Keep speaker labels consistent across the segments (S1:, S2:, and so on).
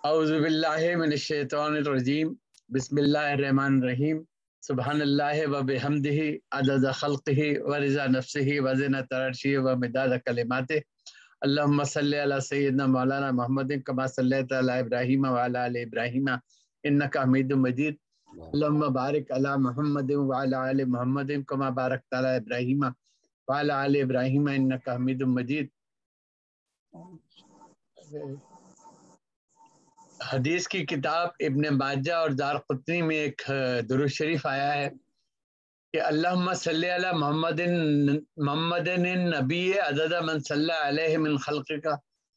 S1: اعوذ باللہ من الشیطان الرجیم بسم اللہ الرحمن الرحیم سبحان اللہ و بحمدہ عدد خلقہ و رضا نفسہ و زنۃ عرشہ و مداد کلماتہ اللہم صلی علی سیدنا مولانا محمد کما صلیت علی ابراہیم وعلی آل ابراہیم انک حمید مجید اللہم بارک علی محمد وعلی آل محمد کما بارکت علی ابراہیم وعلی آل ابراہیم انک حمید مجید۔ حدیث کی کتاب ابن ماجہ اور دارقطنی میں ایک درود شریف آیا ہے کہ اللہم صلی علی محمد النبی عدد من صلی علیہ من خلقک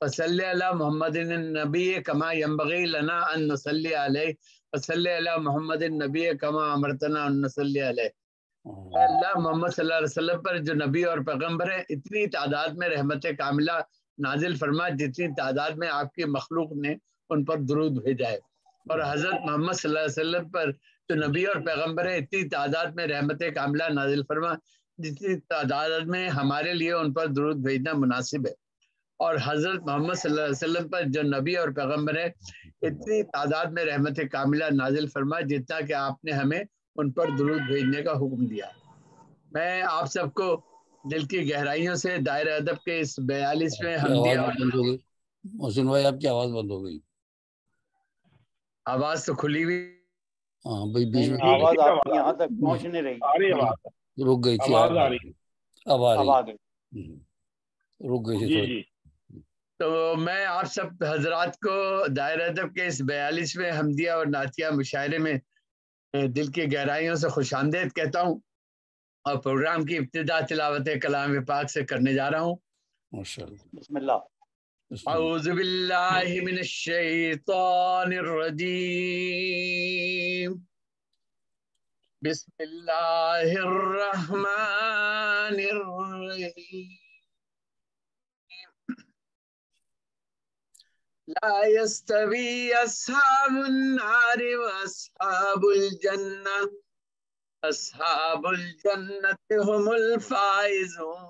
S1: فصلی علی محمد النبی کما ینبغی لنا ان نصلی علیہ فصلی علی محمد النبی کما امرتنا ان نصلی علیہ۔ اے اللہ محمد صلی اللہ علیہ وسلم پر جو نبی اور پیغمبر ہے اتنی تعداد میں رحمت کاملہ نازل فرما جتنی تعداد میں آپ کی مخلوق نے ان پر درود بھیجا ہے، اور حضرت محمد صلی اللہ علیہ وسلم پر جو نبی اور پیغمبر ہے اتنی تعداد میں رحمت کاملہ نازل فرما جتنی تعداد میں ہمارے لیے ان پر درود بھیجنا مناسب ہے، اور حضرت محمد صلی اللہ علیہ وسلم پر جو نبی اور پیغمبر ہے اتنی تعداد میں رحمت کاملہ نازل فرما جتنا کہ آپ نے ہمیں ان پر درود بھیجنے کا حکم دیا۔ میں آپ سب کو دل کی گہرائیوں سے دائرہ ادب کے اس 42ویں حمدیہ
S2: محسن بھائی آپ کی آواز بند ہو گئی۔
S1: آواز تو کھلی ہوئی،
S2: ہاں بھائی بیچ میں
S3: آواز آپ یہاں تک پہنچ نہیں رہی،
S2: رک گئی تھی، اب آ رہی، رک گئی تھی تھوڑی۔
S1: تو میں آپ سب حضرات کو دائرہ ادب کے اس 42ویں حمدیہ اور نعتیہ مشاعرے میں دل کی گہرائیوں سے خوش آمدید کہتا ہوں، اور پروگرام کی ابتدا تلاوت کلام پاک سے کرنے جا رہا ہوں۔
S3: بسم اللہ۔
S1: اعوذ باللہ من الشیطان الرجیم بسم اللہ الرحمن الرحیم لا يستوي اصحاب النار واصحاب الجنہ اصحاب الجنة هم الفائزون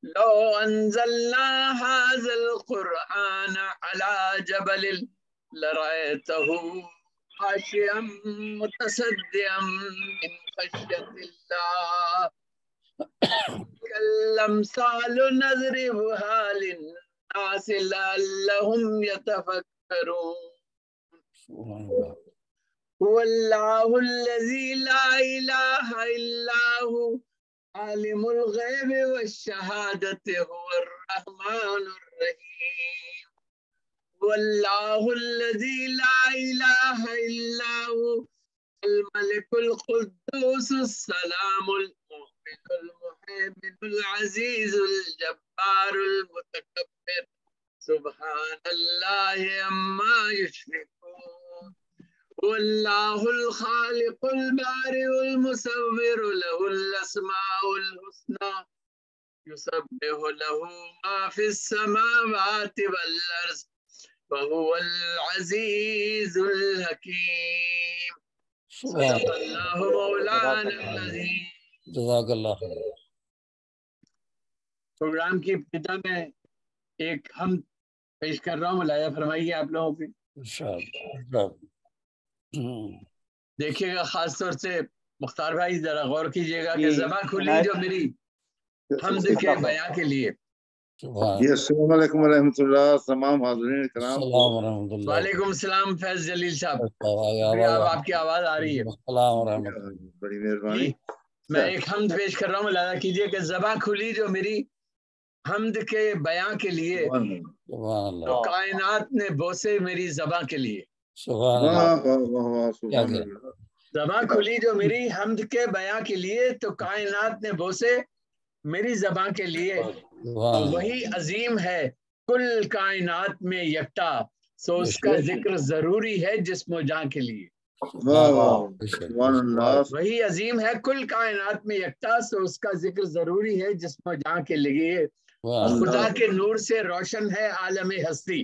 S1: لو انزلنا هذا القرآن على جبل لرأيته خاشعا متصدعا من خشية الله كالأمثال نضربها للناس لعلهم يتفكرون هو الله الذي لا إله إلا هو عالم الغيب والشهادة هو الرحمن الرحيم هو الله الذي لا إله إلا هو الملك القدوس السلام المؤمن المهيمن العزيز الجبار المتكبر سبحان الله عما يشركون هو الله الخالق البارئ المصور له الأسماء الحسنى يسبح له ما في السماوات والأرض وهو العزيز الحكيم صدق الله مولانا العظيم۔
S2: جزاک اللہ خیر۔
S1: پروگرام کی ابتدا میں ایک حمد پیش کر رہا ہوں، ملاحظہ فرمائیے آپ لوگوں کی۔ دیکھیے گا خاص طور سے مختار بھائی ذرا غور کیجیے گا کہ زبان کھلی جو میری حمد کے بیان کے لیے۔
S4: السلام علیکم ورحمۃ اللہ، تمام حاضرین کرام۔
S1: وعلیکم السلام فیض جلیل صاحب، آپ کی آواز آ رہی ہے،
S4: بڑی مہربانی۔
S1: میں ایک حمد پیش کر رہا ہوں، ملاحظہ کیجیے کہ زبان کھلی جو میری حمد کے بیان کے لیے تو کائنات نے بوسے میری زبان کے لیے۔ زبان کھلی جو میری حمد کے بیان کے لیے تو کائنات نے بوسے میری زبان کے لیے، وہی عظیم ہے کل کائنات میں یکتا سو اس کا ذکر ضروری ہے جسم و جان کے لیے۔ وہی عظیم ہے کل کائنات میں یکتا سو اس کا ذکر ضروری ہے جسم و جان کے لیے، خدا کے نور سے روشن ہے عالم ہستی،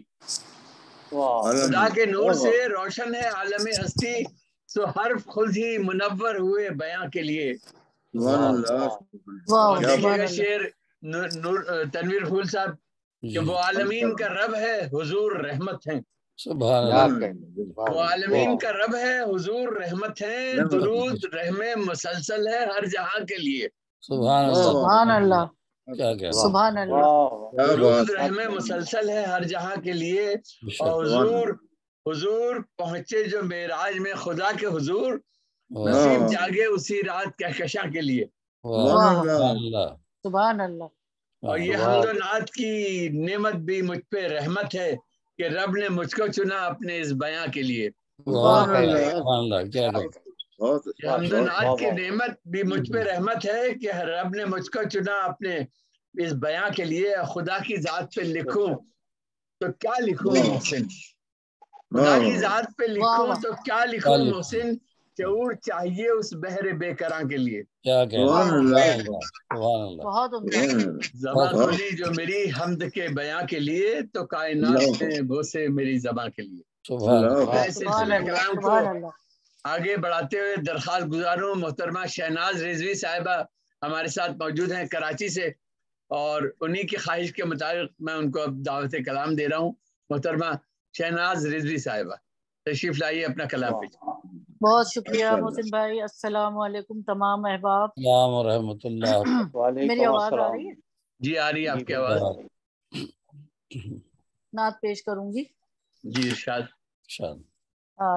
S1: خدا کے نور سے روشن ہے عالم ہستی سو حرف خود ہی منور ہوئے بیان کے لیے۔ دیکھیے گا شعر تنویر پھول صاحب کہ وہ عالمین کا رب ہے، حضور رحمت ہیں۔
S2: سبحان اللہ،
S1: وہ عالمین کا رب ہے، حضور رحمت ہیں، درود رحم مسلسل ہے ہر جہاں کے لیے۔
S2: سبحان اللہ،
S5: سبحان اللہ،
S2: کیا کہہ رہا
S5: سبحان اللہ،
S1: درود رحم مسلسل ہے ہر جہاں کے لیے۔ اور حضور پہنچے جو معراج میں خدا کے حضور، نصیب جاگے اسی رات کہکشاں کے لیے۔
S5: سبحان اللہ۔
S1: اور یہ حمد و نعت کی نعمت بھی مجھ پہ رحمت ہے کہ رب نے مجھ کو چنا اپنے اس بیاں کے لیے۔ حمد و نعت کی نعمت بھی مجھ پہ رحمت ہے کہ رب نے مجھ کو چنا اپنے اس بیاں کے لیے۔ خدا کی ذات پہ لکھوں تو کیا لکھوں محسن، خدا کی ذات پہ لکھوں تو کیا لکھوں محسن، شعور چاہیے اس بحر بے کراں کے لیے۔
S5: بہت عمدہ۔
S1: زباں کھولی جو میری حمد کے بیاں کے لیے، تو کائنات میں بوسے میری زباں کے لیے۔ میں سلسلہ کلام کو آگے بڑھاتے ہوئے درخواست گزاروں محترمہ شہناز رضوی صاحبہ ہمارے ساتھ موجود ہیں کراچی سے، اور انہی کی خواہش کے مطابق میں ان کو اب دعوت کلام دے رہا ہوں۔ محترمہ شہناز رضوی صاحبہ تشریف لائیے، اپنا کلام پیش۔
S5: بہت شکریہ محسن بھائی۔ السلام علیکم تمام احباب۔
S2: السلام ورحمۃ اللہ۔
S5: میری آواز آ رہی ہے؟
S1: جی آ رہی ہے آپ کی آواز۔
S5: نعت پیش کروں گی۔
S1: جی ارشاد۔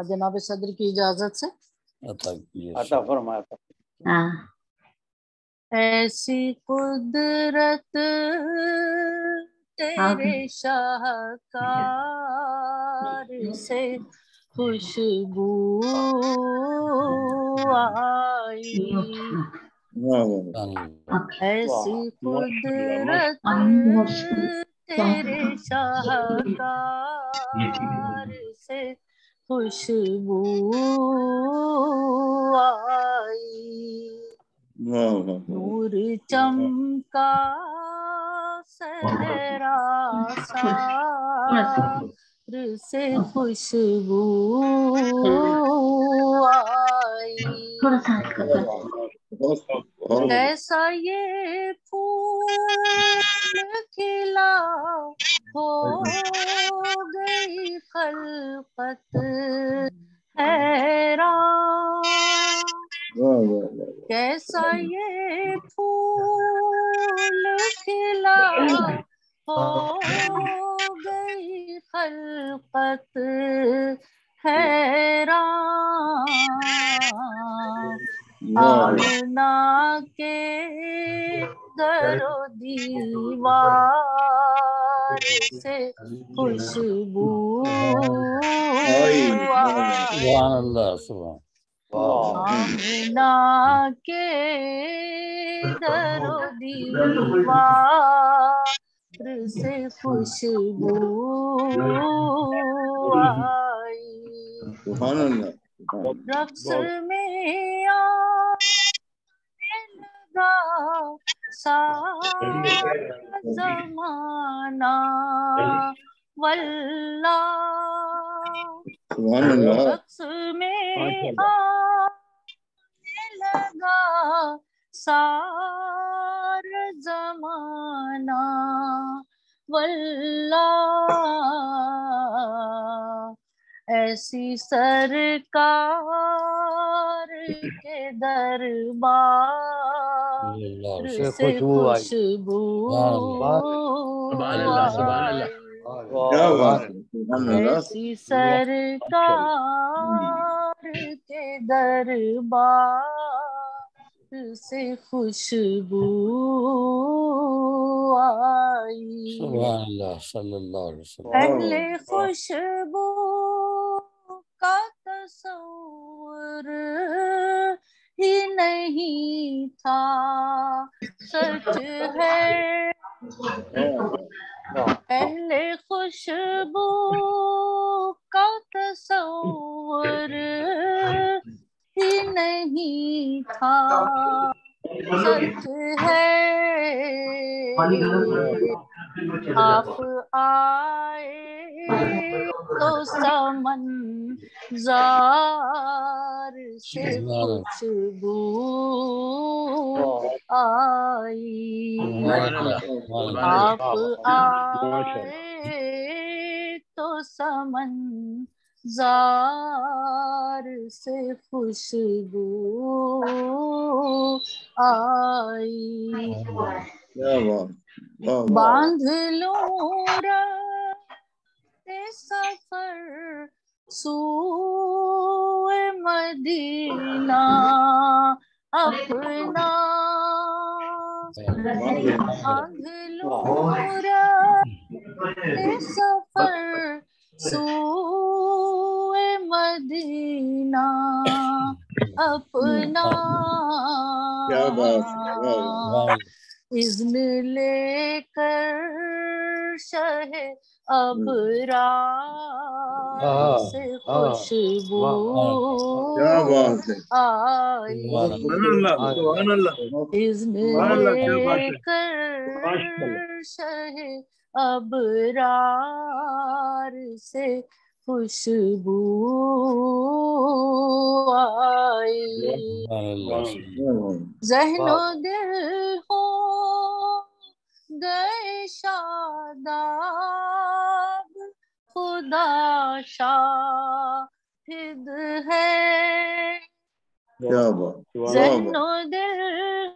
S5: جناب صدر کی اجازت سے
S3: عطا فرمایا۔
S5: ایسی قدرت تیرے شاہکار سے خوشبو آئی، ایسی قدرت تیرے شاہکار سے خوشبو آئی، نور چمکا صحرا سار سے خوشبو آئی، کیسا یہ پھول کھلا ہو گئی خلقت حیران، کیسا یہ پھول کھلا ہو گئی خلقت حیران، آمنا کے در و دیوار سے خوشبو آئی، آمنا کے در و دیوار سے خوشبو آئی، رقص میں آنے لگا سارا زمانہ واللہ، رقص میں آنے لگا سارا زمانہ واللہ، ایسی سرکار کے دربار سے خوشبو آئی، ایسی سرکار کے دربار سے خوشبو آئی، اہل خوشبو کا تصور ہی نہیں تھا، سچ ہے اہل خوشبو کا تصور ہی نہیں تھا، سچ ہے آپ آئے تو سمنظار سے خوشبو آئی آپ آئے تو سمنظار سے خوشبو آئی باندھ لوں راستے سفر سوئے مدینہ اپنا باندھ لوں راستے سفر سوئے مدینہ اپنا اذن لے کر شہ ابرار سے خوشبو آئی اذن لے کر شہ ابرار سے خوشبو آئی ذہن و دل ہو گئے شاداب خدا شاہد ہے ذہن و دل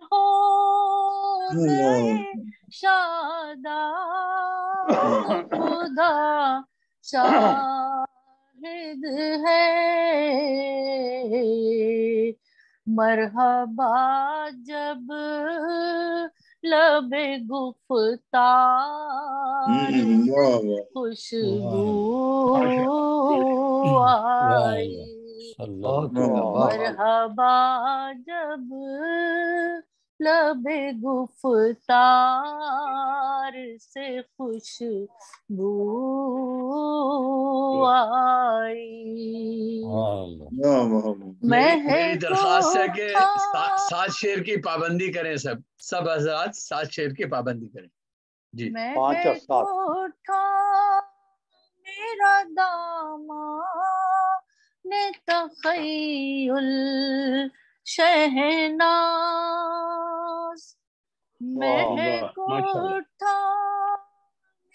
S5: ہو گئے شاداب خدا شاہد ہے مرحبا جب لب گفتار خوشبو آئی مرحبا جب لب گفتار سے خوشبو آئی
S1: میری درخواست ہے کہ 7 شعر کی پابندی کریں سب حضرات 7 شعر کی پابندی کریں جی
S3: 5 اور 7
S5: میرا دامان تخیل شہناز مہک اٹھا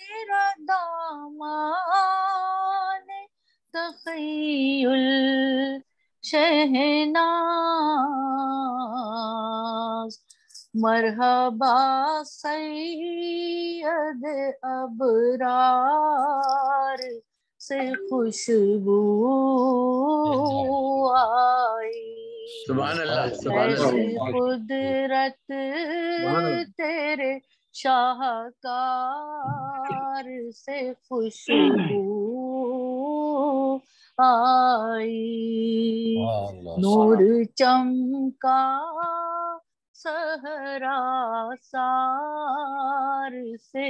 S5: میرا دامان تخیل شہناز مرحبا سید ابرار سے خوشبو آئی
S1: سبحان اللہ سبحان
S5: ایسی
S1: اللہ
S5: قدرت تیرے شاہکار سے خوشبو آئی نور چمکا صحرا سار سے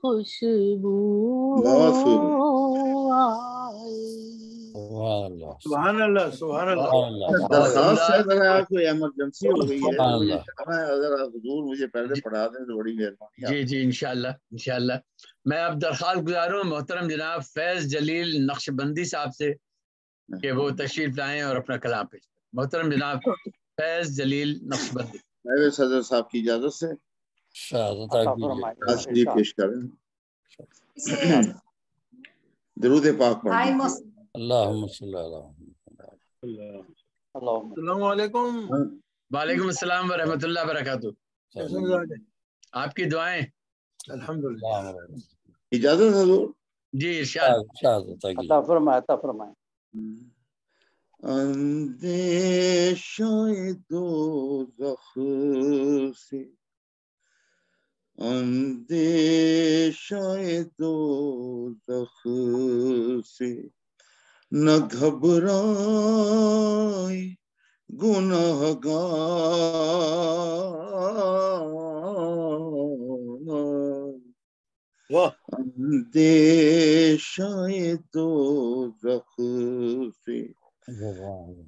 S5: خوشبو آئی
S6: سبحان اللہ سبحان اللہ
S4: درخواست ہے اگر آپ کو ایمرجنسی ہو گئی ہے مجھے جانا ہے اگر آپ حضور مجھے پہلے پڑھا دیں تو بڑی مہربانی
S1: جی انشاءاللہ میں اب درخواست گزار ہوں محترم جناب فیض جلیل نقشبندی صاحب سے کہ وہ تشریف لائیں اور اپنا کلام پیش کریں محترم جناب فیض جلیل نقشبندی
S4: میرے صدر صاحب کی اجازت سے تشریف پیش کریں درود پاک پڑھیں
S2: اللہم صلی اللہ
S6: السلام علیکم
S1: وعلیکم السلام ورحمۃ اللہ وبرکاتہ آپ کی دعائیں
S6: الحمدللہ
S4: اجازت حضور
S1: جی ارشاد
S3: عطا فرمائے
S4: اندیشہ دوزخ سے اندیشہ دوزخ سے نہ گھبرائے گنہگار اندیشہ دوزخ سے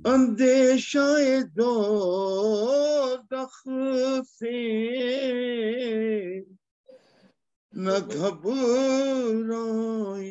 S4: اندیشہ دوزخ سے نہ گھبرائے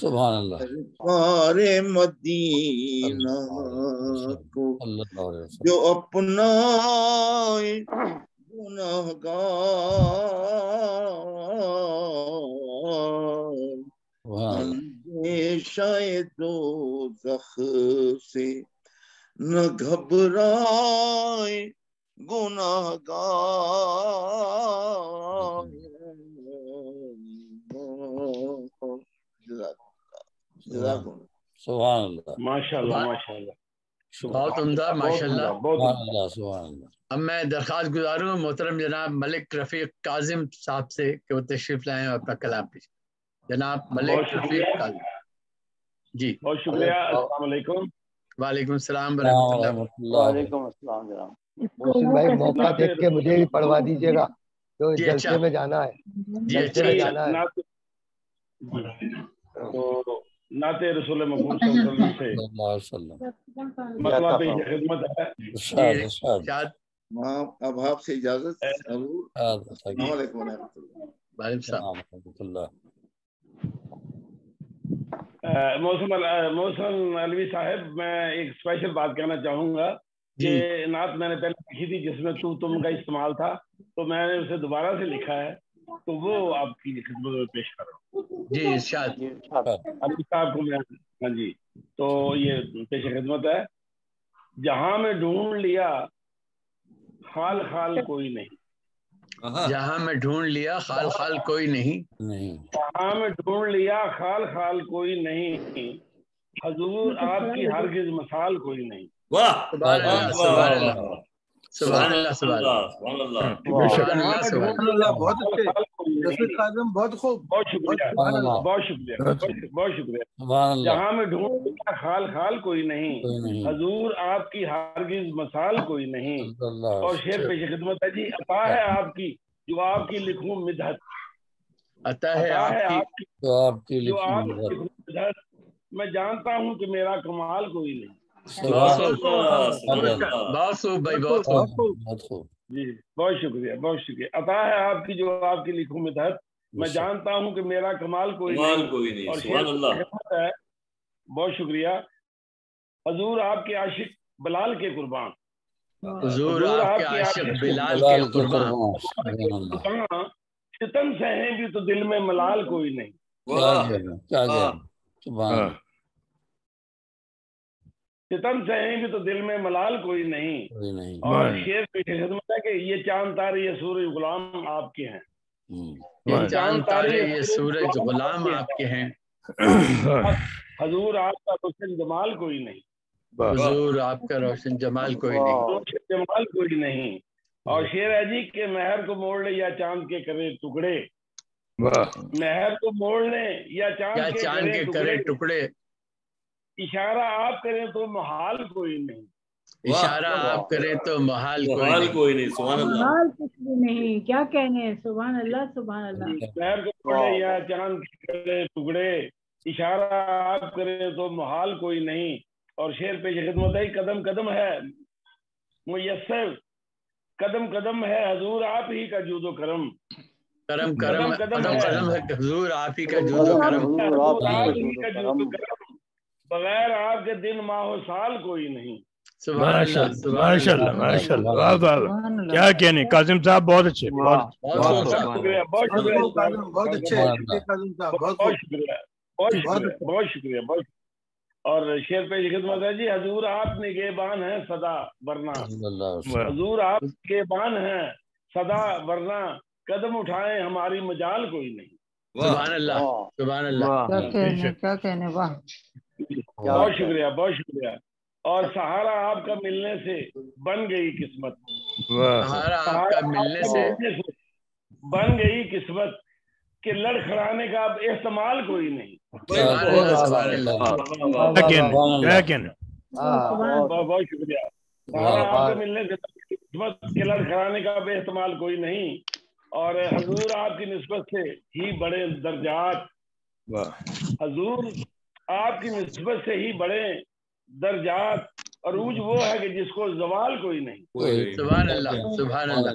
S2: سبحان اللہ
S4: مدینہ کو جو اپنا گناہگار اندیشہ دوزخ سے نہ گھبرائے گناہگار.
S2: سبحان اللہ
S7: ماشاء اللہ ماشاء اللہ
S1: بہت عمدہ ماشاء اللہ.
S2: سبحان اللہ سبحان اللہ.
S1: اب میں درخواست گزار ہوں محترم جناب ملک رفیق کاظم صاحب سے کہ وہ تشریف لائیں اور اپنا کلام پیش. جناب ملک رفیق کاظم جی.
S7: بہت شکریہ. السلام علیکم.
S1: وعلیکم السلام ورحمۃ اللہ.
S3: وعلیکم السلام جناب.
S8: محسن بھائی موقع دیکھ کے مجھے بھی پڑھوا دیجیے گا جو جلسے میں جانا ہے. جلسے میں جانا ہے.
S7: تو نعت رسول مقبول صلی اللہ علیہ وسلم سے مطلب پیش خدمت ہے.
S4: اب آپ سے اجازت. السلام علیکم ورحمۃ اللہ.
S1: وعلیکم السلام.
S7: محسن علوی صاحب میں ایک اسپیشل بات کہنا چاہوں گا کہ نعت میں نے پہلے لکھی تھی جس میں تم کا استعمال تھا تو میں نے اسے دوبارہ سے لکھا ہے تو وہ آپ کی خدمت میں پیش کر رہا ہوں.
S1: جی ارشاد.
S7: علوی صاحب کو میں ہاں جی تو یہ پیش خدمت ہے. جہاں میں ڈھونڈ لیا خال خال کوئی نہیں.
S1: جہاں میں ڈھونڈ لیا خال خال کوئی نہیں.
S7: جہاں میں ڈھونڈ لیا خال خال کوئی نہیں حضور آپ کی ہرگز مثال کوئی نہیں.
S1: سبحان اللہ سبحان اللہ سبحان اللہ سبحان اللہ.
S6: بہت اچھے رفیق کاظم. بہت خوب.
S7: بہت شکریہ بہت شکریہ بہت شکریہ. جہاں میں ڈھونڈ لیا خال خال کوئی نہیں حضور آپ کی ہرگز مثال کوئی نہیں. اور شعر پیش خدمت ہے جی. عطا ہے آپ کی جو آپ کی لکھوں مدحت.
S1: عطا ہے آپ کی
S2: جو آپ کی
S7: لکھوں مدحت. میں جانتا ہوں کہ میرا کمال کوئی نہیں.
S1: بہت خوب بھائی بہت خوب.
S7: جی بہت شکریہ بہت شکریہ. عطا ہے آپ کی جو آپ کی لکھوں میں تحت. میں جانتا ہوں کہ میرا کمال کوئی نہیں. اور بہت شکریہ. حضور آپ کے عاشق بلال کے قربان.
S1: حضور آپ کے عاشق بلال کے قربان.
S7: ستم سہیں بھی تو دل میں ملال کوئی نہیں. ستم سہیں بھی تو دل میں ملال کوئی نہیں. اور شعر پیش خدمت ہے کہ یہ چاند تارے یہ سورج غلام آپ کے ہیں.
S1: یہ چاند تارے یہ سورج غلام آپ کے ہیں.
S7: حضور آپ کا روشن جمال کوئی نہیں.
S1: حضور آپ کا روشن جمال کوئی نہیں.
S7: روشن جمال کوئی نہیں. اور شعر ہے جی کہ مہر کو موڑ لے یا چاند کے کرے ٹکڑے. مہر کو موڑ لیں یا چاند کے کرے ٹکڑے. اشارہ آپ کریں تو محال کوئی نہیں.
S1: اشارہ آپ کریں تو محال کوئی نہیں.
S5: سبحان اللہ. کچھ بھی نہیں کیا کہنے. سبحان اللہ سبحان اللہ.
S7: مہر کو موڑ لیں یا چاند کے کرے ٹکڑے. اشارہ آپ کریں تو محال کوئی نہیں. اور شعر پیش خدمت ہے قدم قدم ہے میسر. قدم قدم ہے حضور آپ ہی کا جود و کرم.
S1: کرم کرم قدم قدم ہے حضور آپ ہی کا جود و کرم.
S7: بغیر آپ کے دن ماہ و سال کوئی نہیں.
S6: ماشاء اللہ ماشاء اللہ. کیا کہنے کاظم صاحب. بہت اچھے.
S7: بہت شکریہ بہت شکریہ
S6: بہت اچھے کاظم صاحب. بہت
S7: شکریہ بہت شکریہ بہت شکریہ بہت. اور شعر پیش خدمت ہے جی. حضور آپ نگہبان ہیں صدا ورنہ. حضور آپ نگہبان ہیں صدا ورنہ. قدم اٹھائیں ہماری مجال کوئی نہیں.
S1: سبحان اللہ سبحان اللہ.
S5: کیا کہنے. واہ.
S7: بہت شکریہ بہت شکریہ. اور سہارا آپ کا ملنے سے بن گئی قسمت.
S1: سہارا آپ کا ملنے سے
S7: بن گئی قسمت کہ لڑکھڑانے کا اب احتمال کوئی نہیں. بہت شکریہ. سہارا آپ کا ملنے سے قسمت کہ لڑکھڑانے کا اب احتمال کوئی نہیں. اور حضور آپ کی نسبت سے ہی بڑے درجات. حضور آپ کی نسبت سے ہی بڑے درجات. عروج وہ ہے کہ جس کو زوال کوئی نہیں.
S1: سبحان اللہ سبحان اللہ.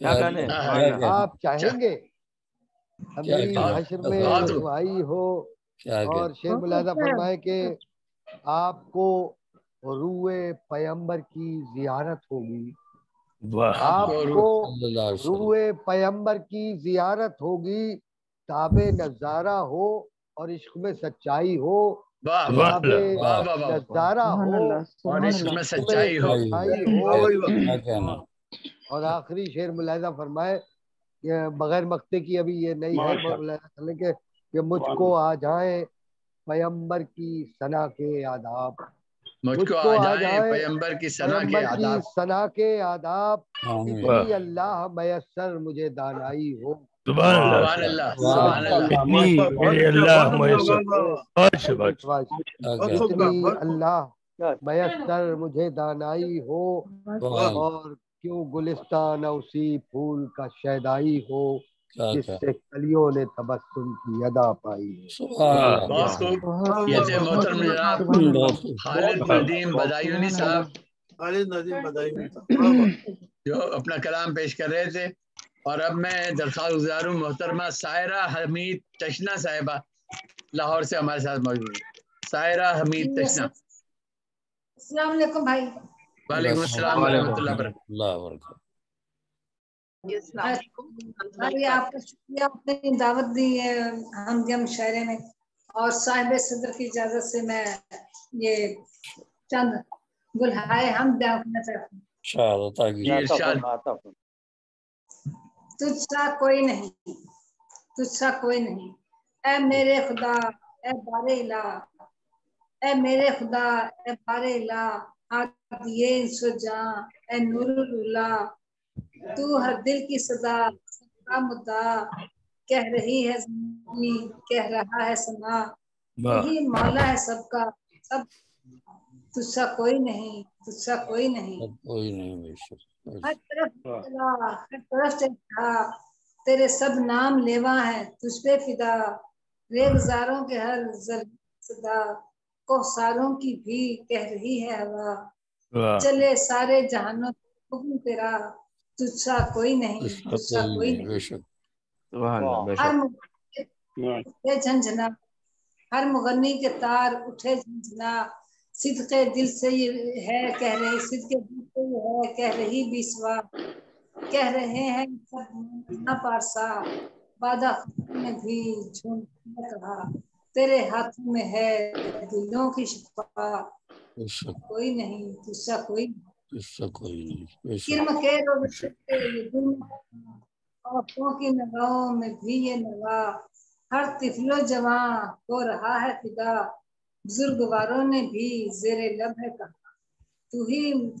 S9: کیا کہنے
S8: آپ چاہیں گے ہماری حشر میں رسوائی ہو، اور شیخ ملاحظہ فرمائے کہ آپ کو روئے پیمبر کی زیارت ہوگی، آپ کو روئے پیمبر کی زیارت ہوگی، تابع نظارہ ہو اور عشق میں سچائی ہو، تابع نظارہ ہو
S1: اور عشق میں سچائی ہو۔
S8: اور آخری شعر ملاحظہ فرمائے کہ بغیر مقطع کی ابھی یہ نہیں ہے ملاحظہ کرنے کے کہ مجھ کو آ جائیں پیمبر کی ثنا کے آداب،
S1: مجھ کو آ جائیں پیمبر کی ثنا کے آداب،
S8: ثنا کے آداب، اتنی اللہ میسر مجھے دانائی ہو۔
S6: سبحان اللہ، سبحان اللہ، اتنی اللہ میسر،
S8: اتنی اللہ میسر مجھے دانائی ہو، اور کیوں گلستان اسی پھول کا شیدائی ہو جس سے کلیوں نے تبسم کی ادا پائی ہے۔
S1: بہت خوب۔ یہ تھے محترم جناب خالد ندیم بدایونی صاحب جو اپنا کلام پیش کر رہے تھے، اور اب میں درخواست گزار ہوں محترمہ سائرہ حمید تشنا صاحبہ لاہور سے ہمارے ساتھ موجود ہیں۔ سائرہ حمید تشنا۔
S10: السلام علیکم بھائی۔
S1: وعلیکم السلام ورحمۃ اللہ وبرکاتہ۔
S10: بھائی آپ کا شکریہ، آپ نے دعوت دی ہے ہم مشاعرے میں، اور صاحب صدر کی اجازت سے میں یہ چند گلہائے ہم بیان کرنا چاہتا ہوں۔ تجھ سا کوئی نہیں، تجھ سا کوئی نہیں، اے میرے خدا، اے بار الہ، اے میرے خدا، اے بار الہ، ہادیے انسو جاں، اے نور اللہ، تو ہر دل کی صدا، سب کا مدعا، کہہ رہی ہے زمین، کہہ رہا ہے سنا، یہی مولا ہے سب کا، سب تجھ سا کوئی نہیں، تجھ سا کوئی نہیں، ہر طرف چلا، ہر طرف چلا، تیرے سب نام لیوا ہے تجھ پہ فدا، ریگزاروں کے ہر ذرے صدا، کوثروں کی بھی کہہ رہی ہے ہوا، چلے سارے جہانوں حکم تیرا، تجھ سا کوئی نہیں، تجھ سا کوئی نہیں، ہر اٹھے جھنجھنا، ہر مغنی کے تار اٹھے جھنجھنا، صدقے دل سے یہ ہے کہہ رہی، صدقے دل سے یہ ہے کہہ رہی بیسوا، کہہ رہے ہیں سب نہ پارسا، بادہ میں بھی جھوم کہا، تیرے ہاتھوں میں ہے دلوں کی شفا، کوئی نہیں، تجھ سا کوئی نہیں، کرم کے روز سے یہ دل عورتوں کی نگاہوں میں بھی یہ نوا، ہر طفل و جوان ہو رہا ہے فدا، بزرگواروں نے بھی زیر لب ہے کہا،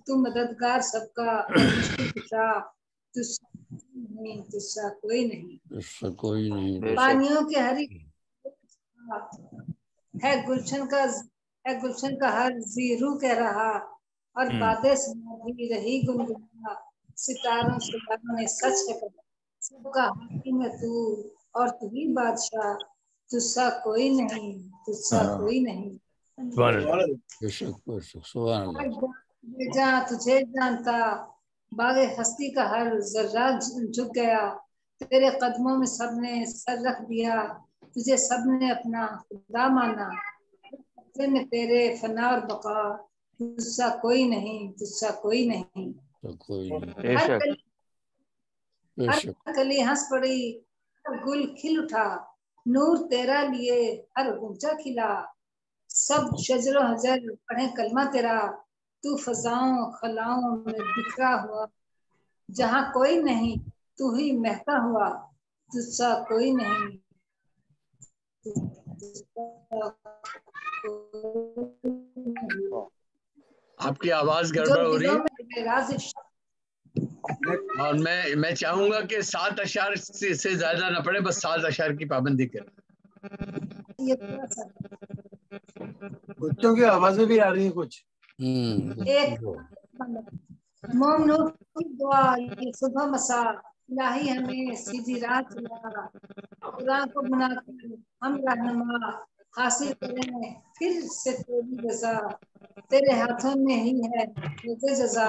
S10: تو مددگار سب کا اور مشکل کشا، تجھ سا نہیں، تجھ سا کوئی نہیں، پانیوں کے ہری ہے گلشن کا ہر زیرو کہہ رہا، اور باتیں سنا بھی رہی گنگنا، ستاروں نے سچ ہے کہا، سب کا حاکم ہے تو اور تو ہی بادشاہ، تجھ سا کوئی نہیں، تجھ سا کوئی نہیں، جہاں تجھے جانتا باغ ہستی کا ہر ذرہ جھک گیا، تیرے قدموں میں سب نے سر رکھ دیا، تجھے سب نے اپنا خدا مانا، میں تیرے فنا اور بقا، تجھ سا کوئی نہیں، تجھ سا کوئی نہیں، ہر کلی ہنس پڑی، ہر گل کھل اٹھا، نور تیرا لیے ہر غنچہ کھلا، سب شجر و حجر پڑھے کلمہ تیرا، تو فضاؤں خلاؤں میں بکھرا ہوا، جہاں کوئی نہیں تو ہی مہکا ہوا، تجھ سا کوئی نہیں،
S1: آپ کی آواز گڑبڑ ہو رہی ہے، اور میں چاہوں گا کہ 7 اشعار سے زیادہ نہ پڑے، بس 7 اشعار کی پابندی کریں۔
S4: بچوں کی آوازیں بھی آ رہی ہیں کچھ۔
S10: ایک مومنوں کی دعا یہ صبح مساء، الہی ہمیں سیدھی راہ چلا، قرآن کو بنا کر ہم رہنما، حاصل کریں پھر سے تیری رضا، تیرے ہاتھوں میں ہی ہے روزے جزا،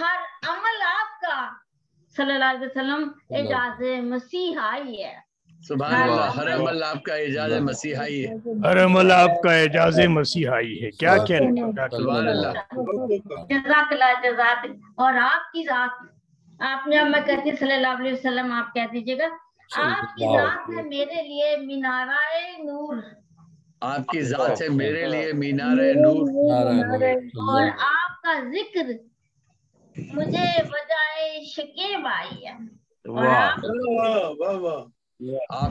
S11: ہر عمل آپ کا صلی اللہ علیہ وسلم اعجاز مسیحائی ہے.
S1: سبحان اللہ. ہر عمل آپ کا اعجاز مسیحائی ہے.
S6: ہر عمل آپ کا اعجاز مسیحائی ہے. کیا کہنے.
S1: سبحان اللہ.
S11: جزاک اللہ جزاک. اور آپ کی ذات، آپ نے میں کہتی صلی اللہ علیہ وسلم آپ کہہ دیجیے گا، آپ کی ذات ہے میرے لیے مینارہ نور.
S1: آپ کی ذات ہے میرے لیے مینار نور.
S11: اور آپ کا ذکر مجھے بجائے شکیب آئی ہے. اور
S1: آپ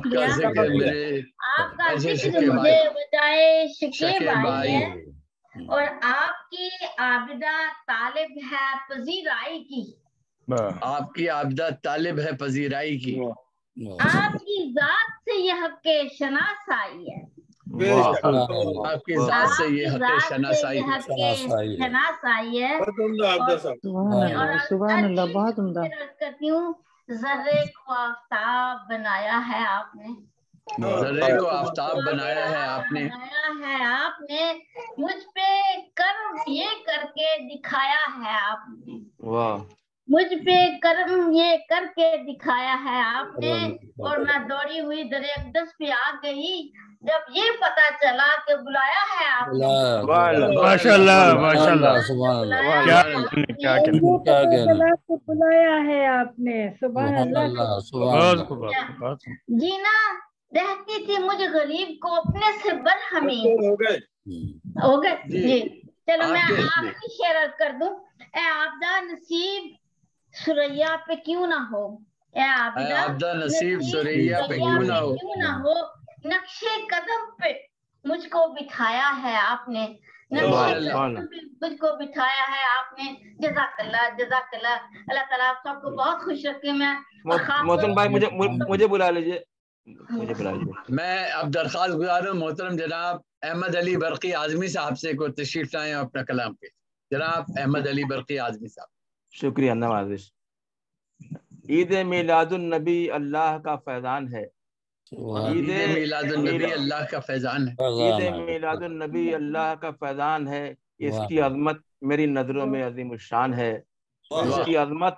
S1: کا ذکر میرے
S11: آپ کا ذکر مجھے بجائے شکیب آئی ہے. اور آپ کی عابدہ طالب ہے پذیرائی کی.
S1: آپ کی عابدہ طالب ہے پذیرائی کی.
S11: آپ کی ذات سے یہ حق شناسائی ہے.
S1: آپ کی ذات سے یہ حق شناسائی ہے.
S5: سبحان اللہ. بہت عمدہ.
S11: کرتی ہوں، ذرے کو آفتاب بنایا ہے آپ نے.
S1: ذرے کو آفتاب بنایا ہے آپ نے.
S11: مجھ پہ کرم یہ کر کے دکھایا ہے آپ نے. مجھ پہ کرم یہ کر کے دکھایا ہے آپ نے. اور میں دوڑی ہوئی درِ اقدس پہ آ گئی جب یہ پتا چلا کہ بلایا ہے آپ نے.
S6: ماشاء اللہ ماشاء اللہ.
S5: بلایا ہے آپ نے. سبحان اللہ.
S11: جینا رہتی تھی مجھ غریب کو اپنے سے برہمی. ہو گئے جی. چلو میں آخری شعر کر دوں. اے عابدہ نصیب سریا پہ کیوں نہ ہو. اے
S1: عابدہ نصیب سریا پہ کیوں نہ ہو.
S11: نقشے قدم پہ مجھ کو بٹھایا ہے آپ نے. مجھ کو بٹھایا ہے آپ نے. جزاک اللہ جزاک اللہ. اللہ تعالیٰ آپ سب کو بہت خوش رکھے. میں
S9: محسن بھائی مجھے بلا لیجیے.
S1: میں اب درخواست گزار ہوں محترم جناب احمد علی برقی اعظمی صاحب سے کو تشریف لائیں اپنا کلام پہ. جناب احمد علی برقی اعظمی صاحب.
S9: شکریہ نوازش. عید میلاد النبی اللہ کا فیضان ہے.
S1: عید میلاد النبی اللہ کا فیضان ہے.
S9: عید میلاد النبی اللہ کا فیضان ہے. اس کی عظمت میری نظروں میں عظیم الشان ہے. اس کی عظمت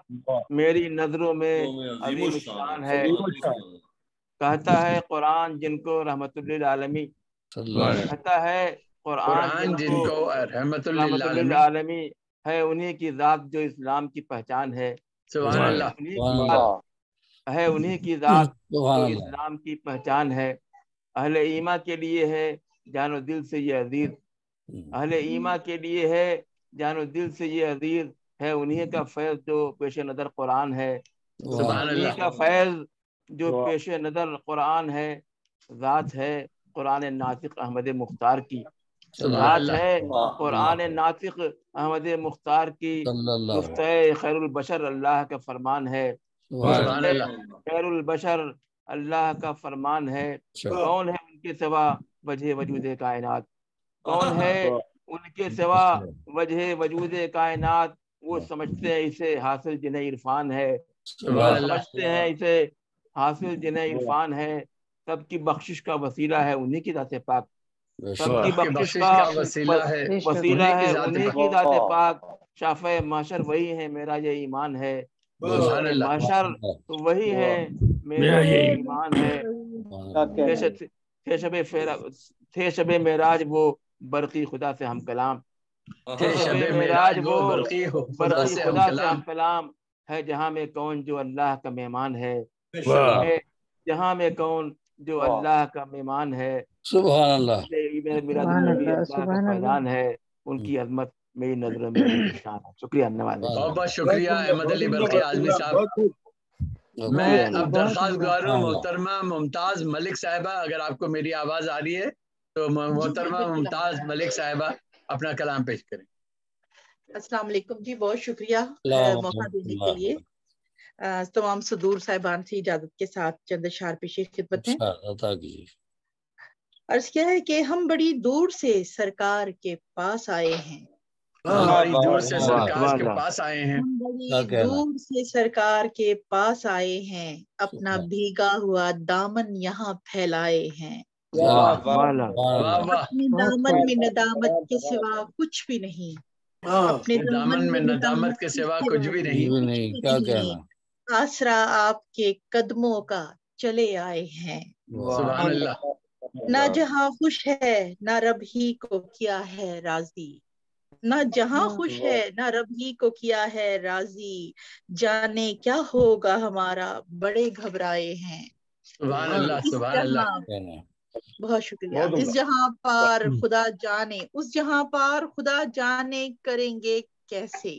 S9: میری نظروں میں عظیم الشان ہے. کہتا ہے قرآن جن کو رحمت للعالمین. کہتا ہے قرآن جن کو رحمت للعالمین ہے. انہیں کی ذات جو اسلام کی پہچان ہے.
S1: سبحان اللہ.
S9: ہے انہیں کی ذات جو اسلام کی پہچان ہے. اہل ایمان کے لیے ہے جان و دل سے یہ عزیز. اہل ایمان کے لیے ہے جان و دل سے یہ عزیز ہے. انہیں کا فیض جو پیش نظر قرآن ہے. انہیں کا فیض جو پیش نظر قرآن ہے. ذات ہے قرآن ناطق احمد مختار کی. ذات ہے قرآن ناطق احمد مختار کی. مفتاح خیر البشر اللہ کا فرمان ہے. خیر البشر اللہ کا فرمان ہے. کون ہے ان کے سوا وجہ وجود کائنات. کون ہے ان کے سوا وجہ وجود کائنات. وہ سمجھتے ہیں اسے حاصل جنہیں عرفان ہے. سمجھتے ہیں اسے حاصل جنہیں عرفان ہے. سب کی بخشش کا وسیلہ ہے انہیں کی ذات پاک. سب کی بخشش کا وسیلہ ہے انہیں کی ذات پاک. شافع محشر وہی ہے میرا یہ ایمان ہے. محشر وہی ہے میرا یہ ایمان ہے. تھے شب معراج وہ برقی خدا سے ہم کلام. تھے شب معراج وہ برقی خدا سے ہم کلام. ہے جہاں میں کون جو اللہ کا مہمان ہے. جہاں میں کون جو اللہ کا مہمان ہے.
S2: سبحان اللہ.
S9: فیضان ہے. ان کی عظمت میری نظروں میں شان ہے. شکریہ نواز.
S1: بہت بہت شکریہ احمد علی برقی اعظمی صاحب. میں اب درخواست گزار ہوں محترمہ ممتاز ملک صاحبہ. اگر آپ کو میری آواز آ رہی ہے تو محترمہ ممتاز ملک صاحبہ اپنا کلام پیش کریں.
S12: السلام علیکم جی. بہت شکریہ موقع دینے کے لیے. تمام صدور صاحبان سے اجازت کے ساتھ چند اشعار پیش خدمت ہیں. عرض کیا ہے کہ ہم بڑی دور سے سرکار کے پاس آئے ہیں.
S1: بڑی دور سے سرکار کے پاس آئے ہیں.
S12: بڑی دور سے سرکار کے پاس آئے ہیں. اپنا بھیگا ہوا دامن یہاں پھیلائے ہیں. اپنے دامن میں ندامت کے سوا کچھ بھی نہیں. اپنے
S1: دامن میں ندامت کے سوا کچھ بھی نہیں.
S2: کیا کہنا.
S12: آسرا آپ کے قدموں کا چلے آئے ہیں.
S1: سبحان اللہ.
S12: نہ جہاں خوش ہے نہ رب ہی کو کیا ہے راضی. نہ جہاں خوش ہے نہ رب ہی کو کیا ہے راضی. جانے کیا ہوگا ہمارا بڑے گھبرائے ہیں.
S1: سبحان اللہ. سبحان اللہ.
S12: بہت شکریہ. اس جہاں پار خدا جانے، اس جہاں پار خدا جانے کریں گے کیسے.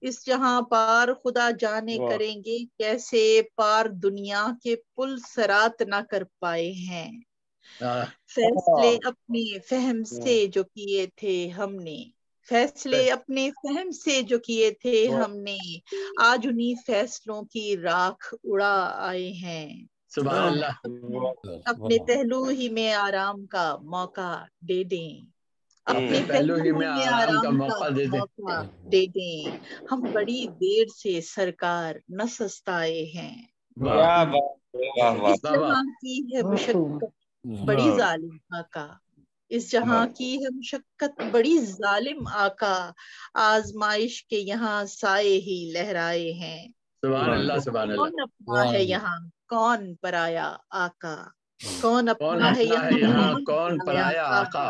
S12: اس جہاں پار خدا جانے کریں گے کیسے. پار دنیا کے پل سرات نہ کر پائے ہیں. فیصلے اپنے فہم سے جو کیے تھے ہم نے، فیصلے اپنے فہم سے جو کیے تھے ہم نے، آج انہی فیصلوں کی راکھ اڑا آئے ہیں.
S1: سبحان اللہ.
S12: اپنے پہلو ہی میں آرام کا موقع دے دیں. اپنے
S1: پہلو ہی میں آرام کا موقع
S12: دے دیں. ہم بڑی دیر سے سرکار نہ سستائے ہیں. اس جہاں کی ہے مشقت بڑی ظالم آقا. اس جہاں کی ہے مشقت بڑی ظالم آقا. آزمائش کے یہاں سائے ہی لہرائے ہیں.
S1: سبحان اللہ. سبحان اللہ.
S12: کون اپنا ہے یہاں کون پرایا آقا. کون اپنا ہے یہاں
S1: کون پرایا آقا.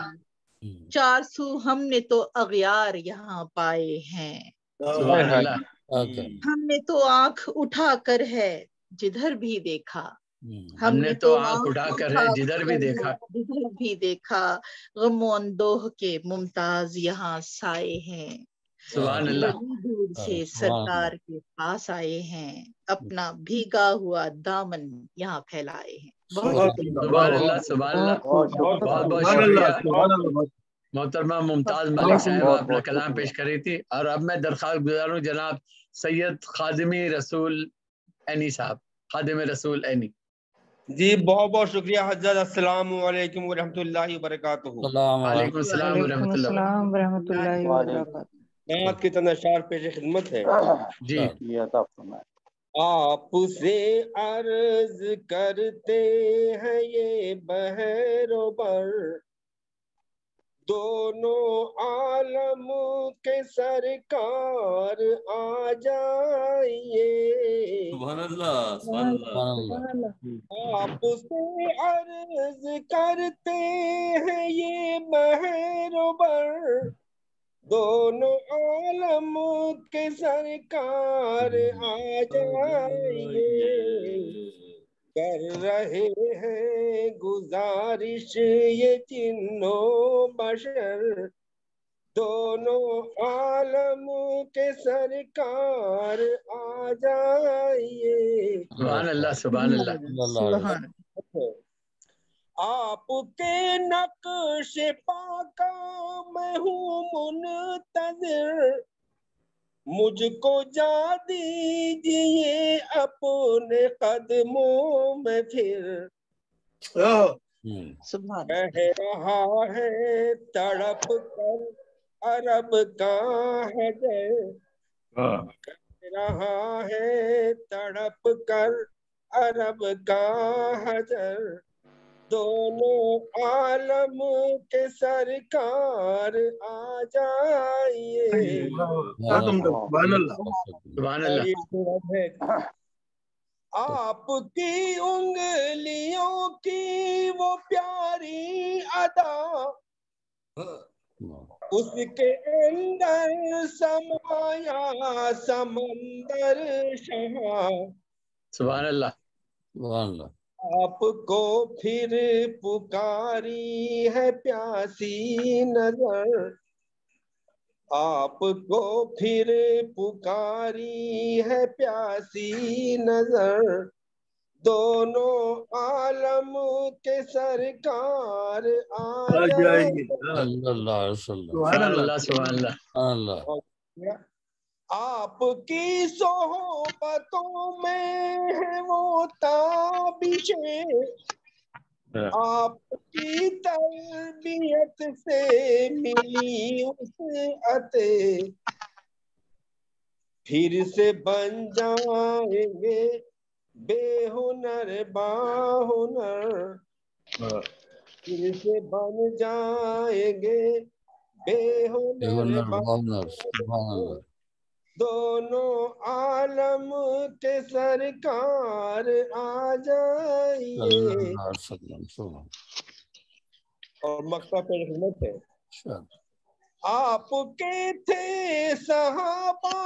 S12: چار سو ہم نے تو اغیار یہاں پائے ہیں.
S1: سبحان اللہ.
S12: ہم نے تو آنکھ اٹھا کر ہے جدھر بھی دیکھا.
S1: ہم نے تو آنکھ اٹھا کر ہے جدھر بھی دیکھا.
S12: جدھر بھی دیکھا. غم و اندوہ کے ممتاز یہاں سائے ہیں.
S1: سبحان اللہ.
S12: بڑی دور سے سرکار کے پاس آئے ہیں. اپنا بھیگا ہوا دامن یہاں پھیلائے ہیں.
S1: سبحان اللہ. سبحان اللہ. بہت بہت شکریہ. محترمہ ممتاز ملک صاحب اپنا کلام پیش کری تھی. اور اب میں درخواست گزار ہوں جناب سید خادمی رسول عینی صاحب. خادم رسول عینی.
S13: جی بہت بہت شکریہ حضرت. السلام علیکم ورحمۃ اللہ وبرکاتہ.
S1: وعلیکم السلام
S5: ورحمۃ اللہ وبرکاتہ.
S13: نعت کی چند اشعار پیش خدمت ہے.
S1: جی.
S13: آپ سے عرض کرتے ہیں یہ بحر و بر، دونوں عالم کے سرکار آ جائیے.
S2: سبحان اللہ. سبحان اللہ.
S13: آپ سے عرض کرتے ہیں یہ بحر و بر، دونوں عالم کے سرکار آ جائیے. کر رہے ہیں گزارش یہ جنوں بشر، دونوں عالم کے سرکار آ جائیے.
S1: سبحان اللہ. سبحان اللہ.
S13: آپ کے نقش پا کا میں ہوں منتظر، مجھ کو جا دیجیے اپنے قدموں میں پھر. کہہ رہا ہے تڑپ کر عرب کا حجر، کہہ رہا ہے تڑپ کر عرب کا حجر، دونوں عالم کے سرکار آ جائیے.
S1: سبحان اللہ.
S13: آپ کی انگلیوں کی وہ پیاری ادا، اس کے اندر سمایا سمندر شہاں.
S1: سبحان اللہ.
S2: سبحان اللہ.
S13: آپ کو پھر پکاری ہے پیاسی نظر، آپ کو پھر پکاری ہے پیاسی نظر، دونوں عالم کے سرکار آ جائیں.
S1: سبحان اللہ. سبحان اللہ.
S13: آپ کی صحبتوں میں ہے وہ تابشیں، آپ کی تربیت سے ملی وسعتیں، پھر سے بن جائیں گے بے ہنر باہنر، پھر سے بن جائیں گے بے ہنر دونوں عالم کے سرکار آ جائیے. اور مکہ پہ رحمت ہے. آپ کے تھے صحابہ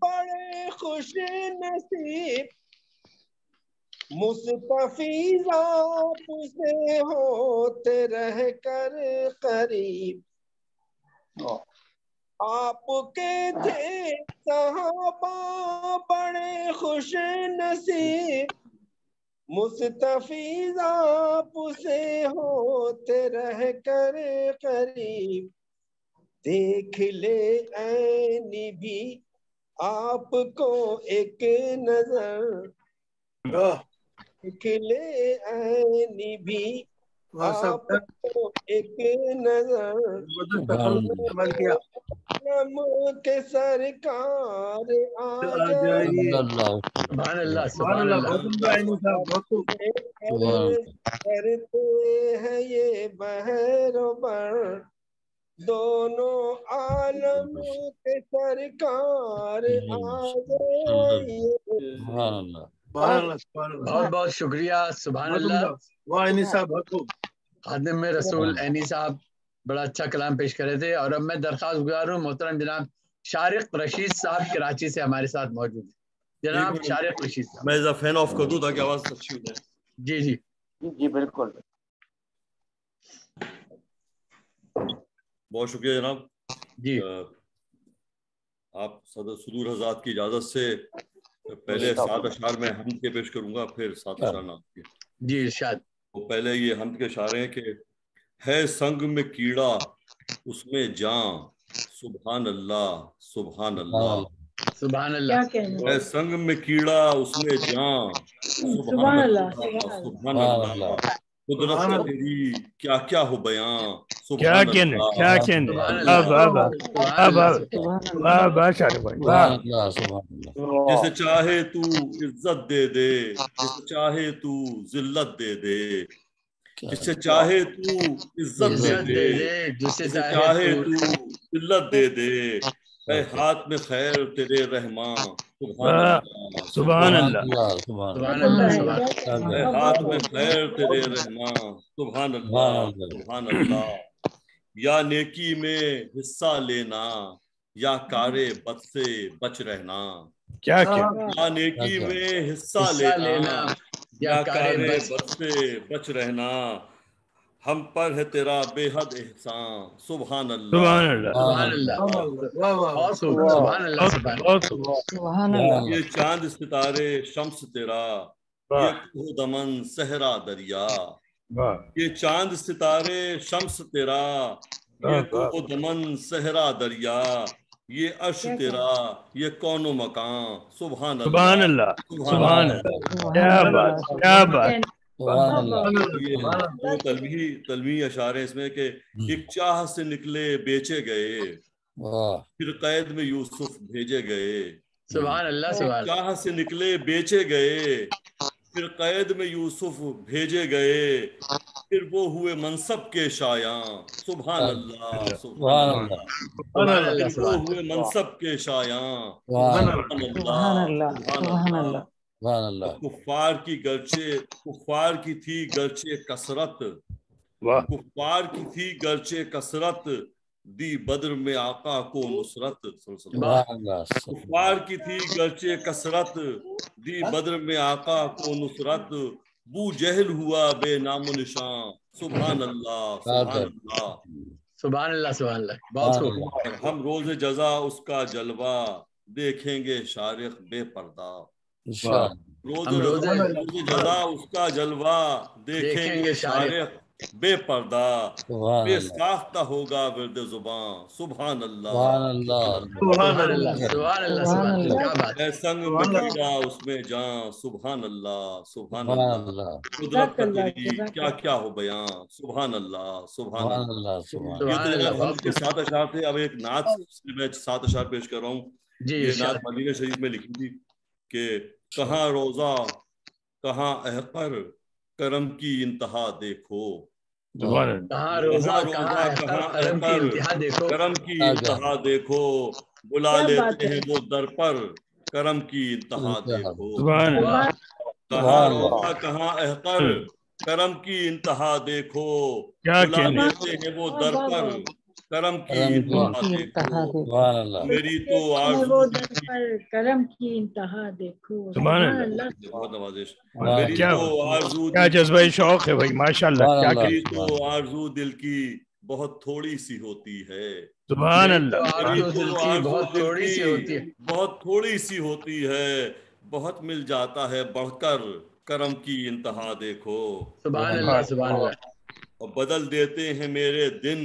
S13: بڑے خوش نصیب، مستفیض آپ سے ہوتے رہ کر قریب. آپ کے تھے صحابہ بڑے خوش نصیب، مستفیض آپ سے ہوتے رہ کر قریب. دیکھ لے عینی بھی آپ کو ایک نظر، دیکھ لے عینی بھی آپ کو ایک نظر، عالم کے سرکار آ جائیے.
S1: سبحان اللہ سبحان اللہ.
S13: کرتے ہیں یہ بحر و بر، دونوں عالم کے سرکار آ جائیے.
S1: بہت بہت شکریہ. سبحان اللہ. خادم میں رسول عینی صاحب بڑا اچھا کلام پیش کر رہے تھے. اور اب میں درخواست گزار ہوں محترم جناب شارق رشید صاحب کراچی سے ہمارے ساتھ موجود ہیں. جناب شارق رشید صاحب.
S14: میں ذرا فین آف کر دوں تاکہ آواز اچھی ہو جائے.
S1: جی جی
S3: جی بالکل.
S14: بہت شکریہ جناب.
S1: جی
S14: آپ صدور حضرات کی اجازت سے پہلے 7 اشعار میں حمد کے پیش کروں گا، پھر 7 اشعار نعت کے.
S1: جی ارشاد.
S14: تو پہلے یہ حمد کے اشعار ہیں کہ ہے سنگ میں کیڑا اس میں جان، سبحان اللہ سبحان اللہ.
S1: سبحان اللہ.
S14: ہے سنگ میں کیڑا اس میں جان، سبحان اللہ سبحان اللہ. قدرت تیری کیا کیا ہو بیان، سبحان اللہ.
S6: کیا کہنے
S14: جسے چاہے تو عزت دے دے، جسے چاہے تو ذلت دے دے، جسے چاہے تو عزت دے دے، جسے چاہے تو ذلت دے دے. اے ہاتھ میں خیر تیرے رحمان، سبحان اللہ
S6: سبحان اللہ.
S14: اے ہاتھ میں خیر تیرے رحمان، سبحان اللہ سبحان اللہ. یا نیکی میں حصہ لینا، یا کارے بد سے بچ رہنا.
S6: کیا
S14: یا نیکی میں حصہ لینا، یا کارے بد سے بچ رہنا. ہم پر ہے تیرا بے حد احسان، سبحان اللہ
S6: سبحان اللہ.
S1: سبحان اللہ.
S14: یہ چاند ستارے شمس تیرا، یہ کوہ دمن صحرا دریا. یہ چاند ستارے شمس تیرا، یہ کوہ دمن صحرا دریا. یہ عرش تیرا، یہ کون و مکان، سبحان اللہ
S6: سبحان اللہ. کیا بات کیا بات.
S14: تلوی اشعار اس میں کہ ایک چاہ سے نکلے بیچے گئے، پھر قید میں یوسف بھیجے گئے.
S1: سبحان اللہ.
S14: چاہ سے نکلے بیچے گئے، پھر قید میں یوسف بھیجے گئے. پھر وہ ہوئے منصب کے شایاں، سبحان اللہ سبحان اللہ. پھر وہ ہوئے منصب کے شایاں، سبحان اللہ سبحان اللہ. کفار کی تھی گرچہ کثرت، کفار کی تھی گرچہ کثرت، دی بدر میں آقا کو نصرت. کفار کی تھی گرچہ کثرت، دی بدر میں آقا کو نصرت. بو جہل ہوا بے نام و نشان، سبحان اللہ سبحان اللہ
S1: سبحان اللہ سبحان اللہ. بہت
S14: ہم روز جزا اس کا جلوہ دیکھیں گے شارق بے پردہ. روز جزا اس کا جلوہ دیکھیں گے شارق بے پردہ. بے ساختہ ہوگا ورد زبان، سبحان اللہ
S1: سبحان اللہ.
S14: اے سنگ میں کیڑا اس میں جان، سبحان اللہ سبحان اللہ. قدرت تیری کیا کیا ہو بیان، سبحان اللہ سبحان اللہ. یہ تو ہم کے 7 اشعار تھے. اب ایک نعت میں 7 اشعار پیش کر رہا ہوں. یہ نعت مدینہ شریف میں لکھی تھی کہ کہاں روزہ کہاں احقر، کرم کی انتہا دیکھو.
S1: کہاں روزہ کہاں کرم کی انتہا دیکھو،
S14: کرم کی انتہا دیکھو، بلا لیتے ہیں وہ در پر، کرم کی انتہا دیکھو، کہاں روزہ کہاں احقر، کرم کی انتہا دیکھو، بلا لیتے ہیں وہ در پر، کرم کی انتہا دیکھو، میری تو آرزو
S5: کرم کی انتہا دیکھو،
S14: بہت نوازش، میری تو آرزو
S6: کیا جذبہ شوق ہے بھائی، ماشاءاللہ،
S14: میری تو آرزو دل کی بہت تھوڑی سی ہوتی ہے،
S6: سبحان اللہ،
S14: میری تو آرزو دل کی بہت تھوڑی سی ہوتی ہے، بہت مل جاتا ہے بڑھ کر، کرم کی انتہا دیکھو،
S1: سبحان اللہ سبحان اللہ،
S14: اور بدل دیتے ہیں میرے دن،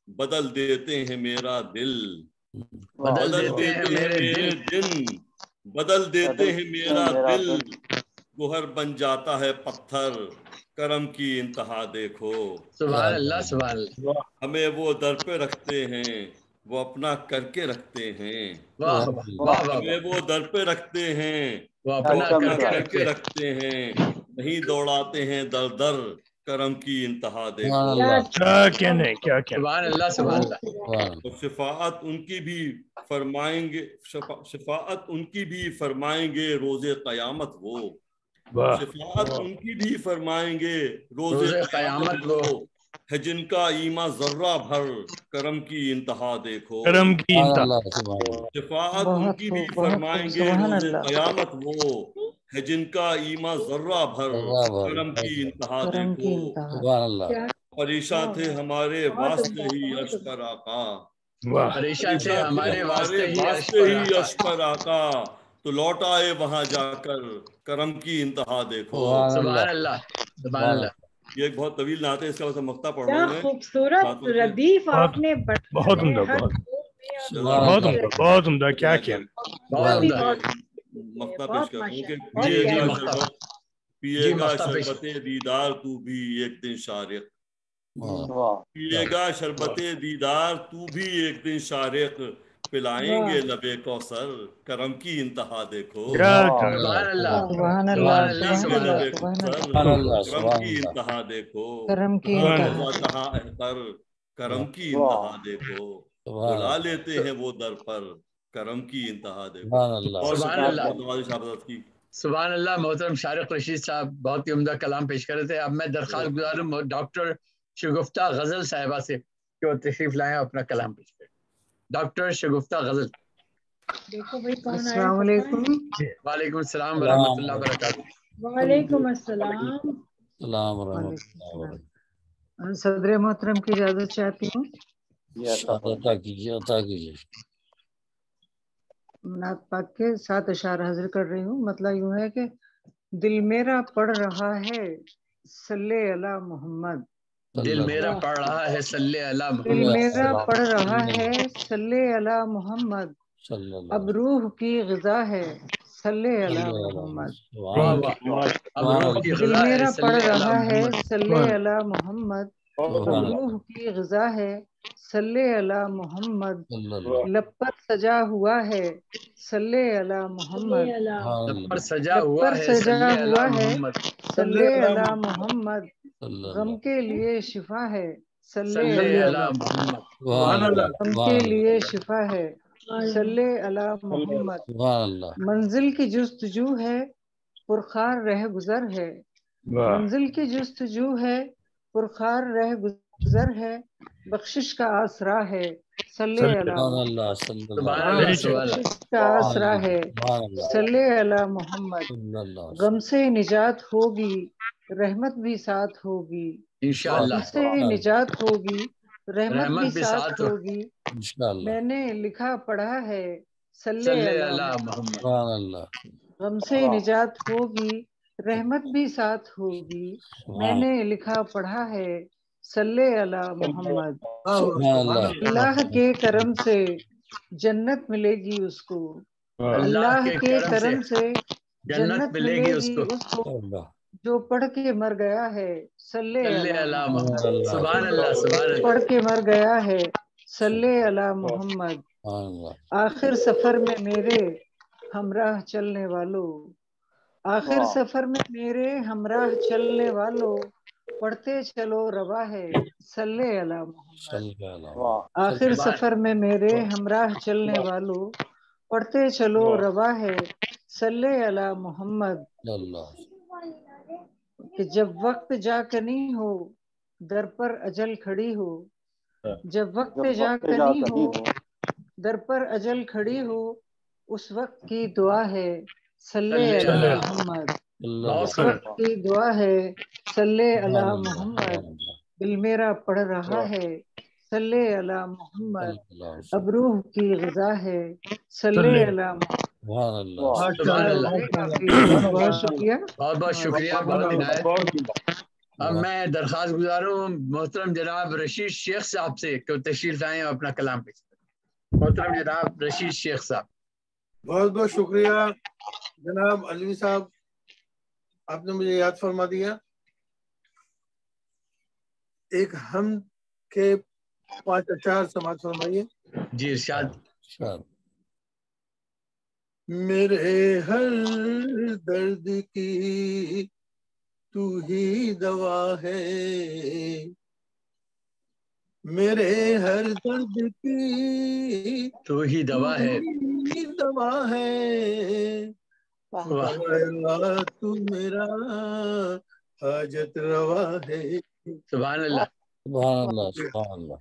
S14: بدل دیتے ہیں میرا دل، بدل دیتے ہیں میرے دن، بدل دیتے ہیں میرا دل، گوہر بن جاتا ہے پتھر، کرم کی انتہا دیکھو،
S1: سبحان اللہ سبحان اللہ،
S14: ہمیں وہ در پہ رکھتے ہیں، وہ اپنا کر کے رکھتے ہیں، ہمیں وہ در پہ رکھتے ہیں،
S1: وہ اپنا
S14: کر کے رکھتے ہیں، نہیں دوڑاتے ہیں در در، کرم کی انتہا دیکھو،
S6: کیا
S1: سبحان اللہ سبحان اللہ،
S14: اور شفاعت ان کی بھی فرمائیں گے، شفاعت ان کی بھی فرمائیں گے روز قیامت وہ، شفاعت ان کی بھی فرمائیں گے روز قیامت وہ، ہے جن کا ایمان ذرہ بھر، کرم کی انتہا دیکھو،
S6: کرم کی انتہا،
S14: شفاعت ان کی بھی فرمائیں گے روز قیامت وہ، ہے جن کا ایمان ذرہ بھر، کرم کی انتہا دیکھو، پریشان تھے ہمارے واسطے ہی اشکر آقا،
S1: پریشان تھے ہمارے واسطے
S14: ہی اشکر آقا، تو لوٹ آئے وہاں جا کر، کرم کی انتہا دیکھو،
S1: سبحان اللہ سبحان اللہ،
S14: یہ ایک بہت طویل نعت ہے، اس کا مقطع پڑھ رہا ہوں میں،
S5: خوبصورت ردیف آپ نے
S6: بہت عمدہ، بہت عمدہ، کیا
S14: مقطع پیش کر رہا ہوں کہ پیے گا شربت دیدار تو بھی ایک دن شارق، پیے گا شربت دیدار تو بھی ایک دن شارق، پلائیں گے لبے کوثر، کرم کی انتہا دیکھو،
S1: سبحان اللہ سبحان اللہ،
S14: کرم کی انتہا دیکھو، کہاں روزہ کہاں احقر، کرم کی انتہا دیکھو، بلا لیتے ہیں وہ در پر، کرم کی انتہا دیکھو،
S1: سبحان اللہ سبحان اللہ، محترم شارق رشید صاحب بہت ہی عمدہ کلام پیش کر رہے تھے۔ اب میں درخواست گزاروں ڈاکٹر شگفتہ غزل صاحبہ سے کہ وہ تشریف لائیں اپنا کلام پیش کریں۔ ڈاکٹر شگفتہ غزل۔
S5: السلام علیکم۔
S1: وعلیکم السلام ورحمۃ اللہ وبرکاتہ۔
S5: وعلیکم السلام۔ صدر محترم کی اجازت چاہتی ہوں،
S2: عطا کیجیے۔
S5: نعت پاک کے 7 اشعار حاضر کر رہی ہوں۔ مطلب یوں ہے کہ دل میرا پڑھ رہا ہے صلی علی محمد،
S1: دل میرا پڑھ رہا ہے صلی علی محمد،
S5: دل میرا پڑھ رہا ہے صلی علی محمد، اب روح کی غذا ہے صلی علی محمد، دل میرا پڑھ رہا ہے صلی علی محمد، اب روح کی غذا ہے صلی علی محمد، لب پر سجا ہوا ہے صلی علی محمد،
S1: لب پر سجا ہوا ہے صلی
S5: علی محمد، غم کے لیے شفا ہے صلی علی محمد، غم کے لیے شفا ہے صلی علی محمد، منزل کی جستجو ہے پرخار رہ گزر ہے، منزل کی جستجو ہے پرخار رہ گزر ہے، بخشش کا آسرا ہے صلی علی محمد، بخشش کا آسرا ہے صلی علی محمد، غم سے نجات ہوگی رحمت بھی ساتھ ہوگی، غم سے نجات ہوگی رحمت بھی ساتھ ہوگی، میں نے لکھا پڑھا ہے صلی علی محمد، غم سے نجات ہوگی رحمت بھی ساتھ ہوگی، میں نے لکھا پڑھا ہے صلی علی محمد، اللہ کے کرم سے جنت ملے گی اس کو، اللہ کے کرم سے جنت ملے گی اس کو، جو پڑھ کے مر گیا ہے صلی علی محمد،
S1: سبحان اللہ سبحان اللہ،
S5: پڑھ کے مر گیا ہے صلی علی محمد، آخر سفر میں میرے ہمراہ چلنے والوں، آخر سفر میں میرے ہمراہ چلنے والوں، پڑھتے چلو روا ہے صلی علی محمد. آخر سفر میں میرے ہمراہ چلنے والوں پڑھتے چلو روا ہے صلی علی محمد. کہ جب وقت جا کنی ہو در پر اجل کھڑی ہو، جب وقت جا کنی ہو در پر اجل کھڑی ہو، اس وقت کی دعا ہے صلی علی محمد. اس وقت کی دعا ہے صلی علی محمد. دل میرا پڑھ رہا ہے صلی علی محمد. اب روح کی غذا ہے صلی علی محمد. بہت شکریہ،
S1: بہت بہت شکریہ، بہت عنایت. اب میں درخواست گزار ہوں محترم جناب رشید شیخ صاحب سے کہ تشریف لائیں اور اپنا کلام پیش کریں. محترم جناب رشید شیخ صاحب.
S4: بہت بہت شکریہ جناب علوی صاحب، آپ نے مجھے یاد فرما دیا. ایک حمد کے 5 اشعار سماعت فرمائیے.
S1: جی ارشاد.
S4: میرے ہر درد کی تو ہی دوا ہے، میرے ہر درد کی
S1: تو ہی دوا ہے،
S4: دوا ہے. اللہ تو میرا حاجت روا ہے.
S1: سبحان اللہ،
S2: سبحان اللہ، سبحان اللہ.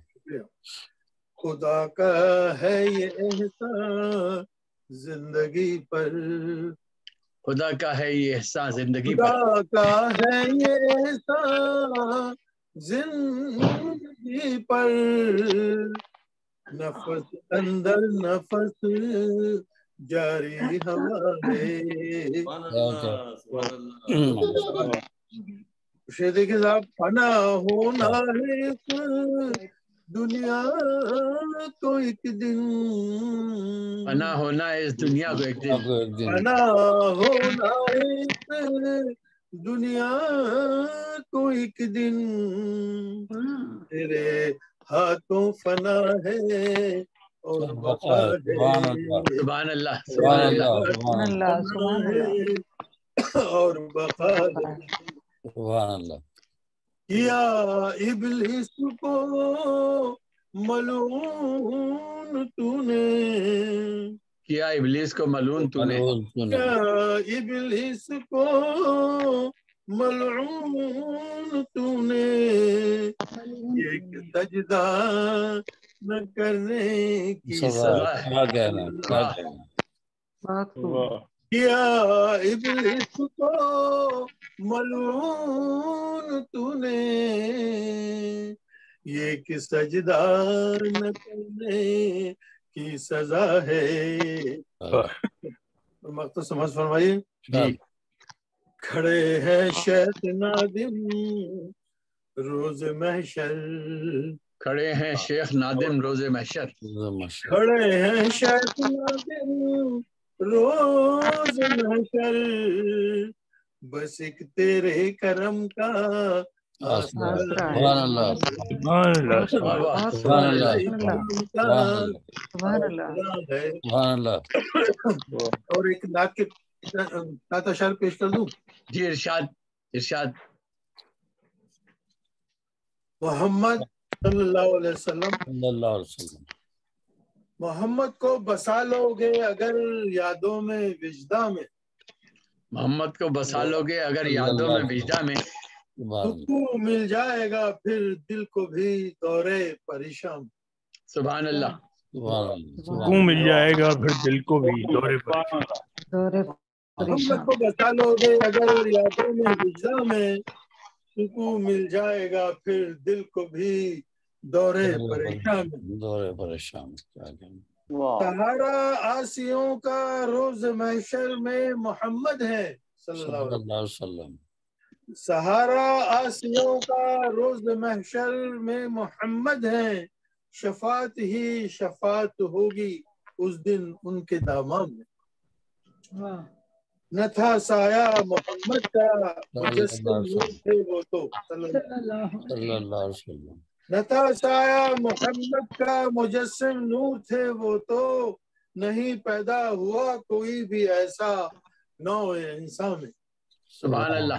S4: خدا کا ہے یہ احسان زندگی پر،
S1: خدا کا ہے یہ احسان زندگی پر،
S4: خدا کا ہے یہ احسان زندگی پر. نفس اندر نفس جاری ہوا ہے. دیکھیں صاحب، فنا ہونا ہے دنیا کو ایک دن،
S1: فنا ہونا ہے اس دنیا کو ایک دن،
S4: فنا ہونا ہے دنیا کو ایک دن. تیرے ہاتھوں فنا ہے اور بقا ہے.
S1: سبحان اللہ،
S5: سبحان اللہ، سبحان اللہ، سبحان اللہ.
S4: اور بقا ہے.
S2: سبحان اللہ.
S4: کیا ابلیس کو ملعون تو نے،
S1: کیا ابلیس کو ملعون تو نے،
S4: کیا ابلیس کو ملعون تو نے. ایک سجدہ نہ کرنے کی سزا ہے. کیا ابلیس کو ملعون تو نے، یہ کہ سجدہ نہ کرنے کی سزا ہے. مقصد سمجھ فرمائیے. کھڑے ہیں شیخ نادم روز محشر،
S1: کھڑے ہیں شیخ نادم روز محشر،
S4: کھڑے ہیں شیخ نادم روز محشر. بس ایک تیرے کرم کا
S2: سبحان اللہ، سبحان اللہ، سبحان اللہ، سبحان اللہ.
S4: اور ایک نعت کے 7 اشعار پیش کر دوں.
S1: جی ارشاد، ارشاد.
S4: محمد صلی اللہ علیہ وسلم،
S2: صلی اللہ علیہ وسلم.
S4: محمد کو بسا لو گے اگر یادوں میں وجدہ میں،
S1: محمد کو بسا لو گے اگر یادوں میں وجدہ میں،
S4: سکون مل جائے گا پھر دل کو بھی دورے پریشان.
S1: سبحان اللہ،
S6: سکون مل جائے گا پھر دل کو بھی دورے پریشان.
S4: محمد کو بسا لو گے اگر یادوں میں وجدہ میں، سکون مل جائے گا پھر دل کو بھی دورے پریشان. سہارا آسیوں کا روز محشر میں محمد ہے صلی اللہ علیہ وسلم. سہارا آسیوں کا روز محشر میں محمد ہے. شفاعت ہی شفاعت ہوگی اس دن ان کے دامن میں. نہ تھا سایہ محمد کا مجسم نور تھے وہ تو صلی اللہ علیہ وسلم. نہ تھا سایہ محمد کا مجسم نور تھے وہ تو، نہیں پیدا ہوا کوئی بھی ایسا نوع انسان میں.
S1: سبحان اللہ،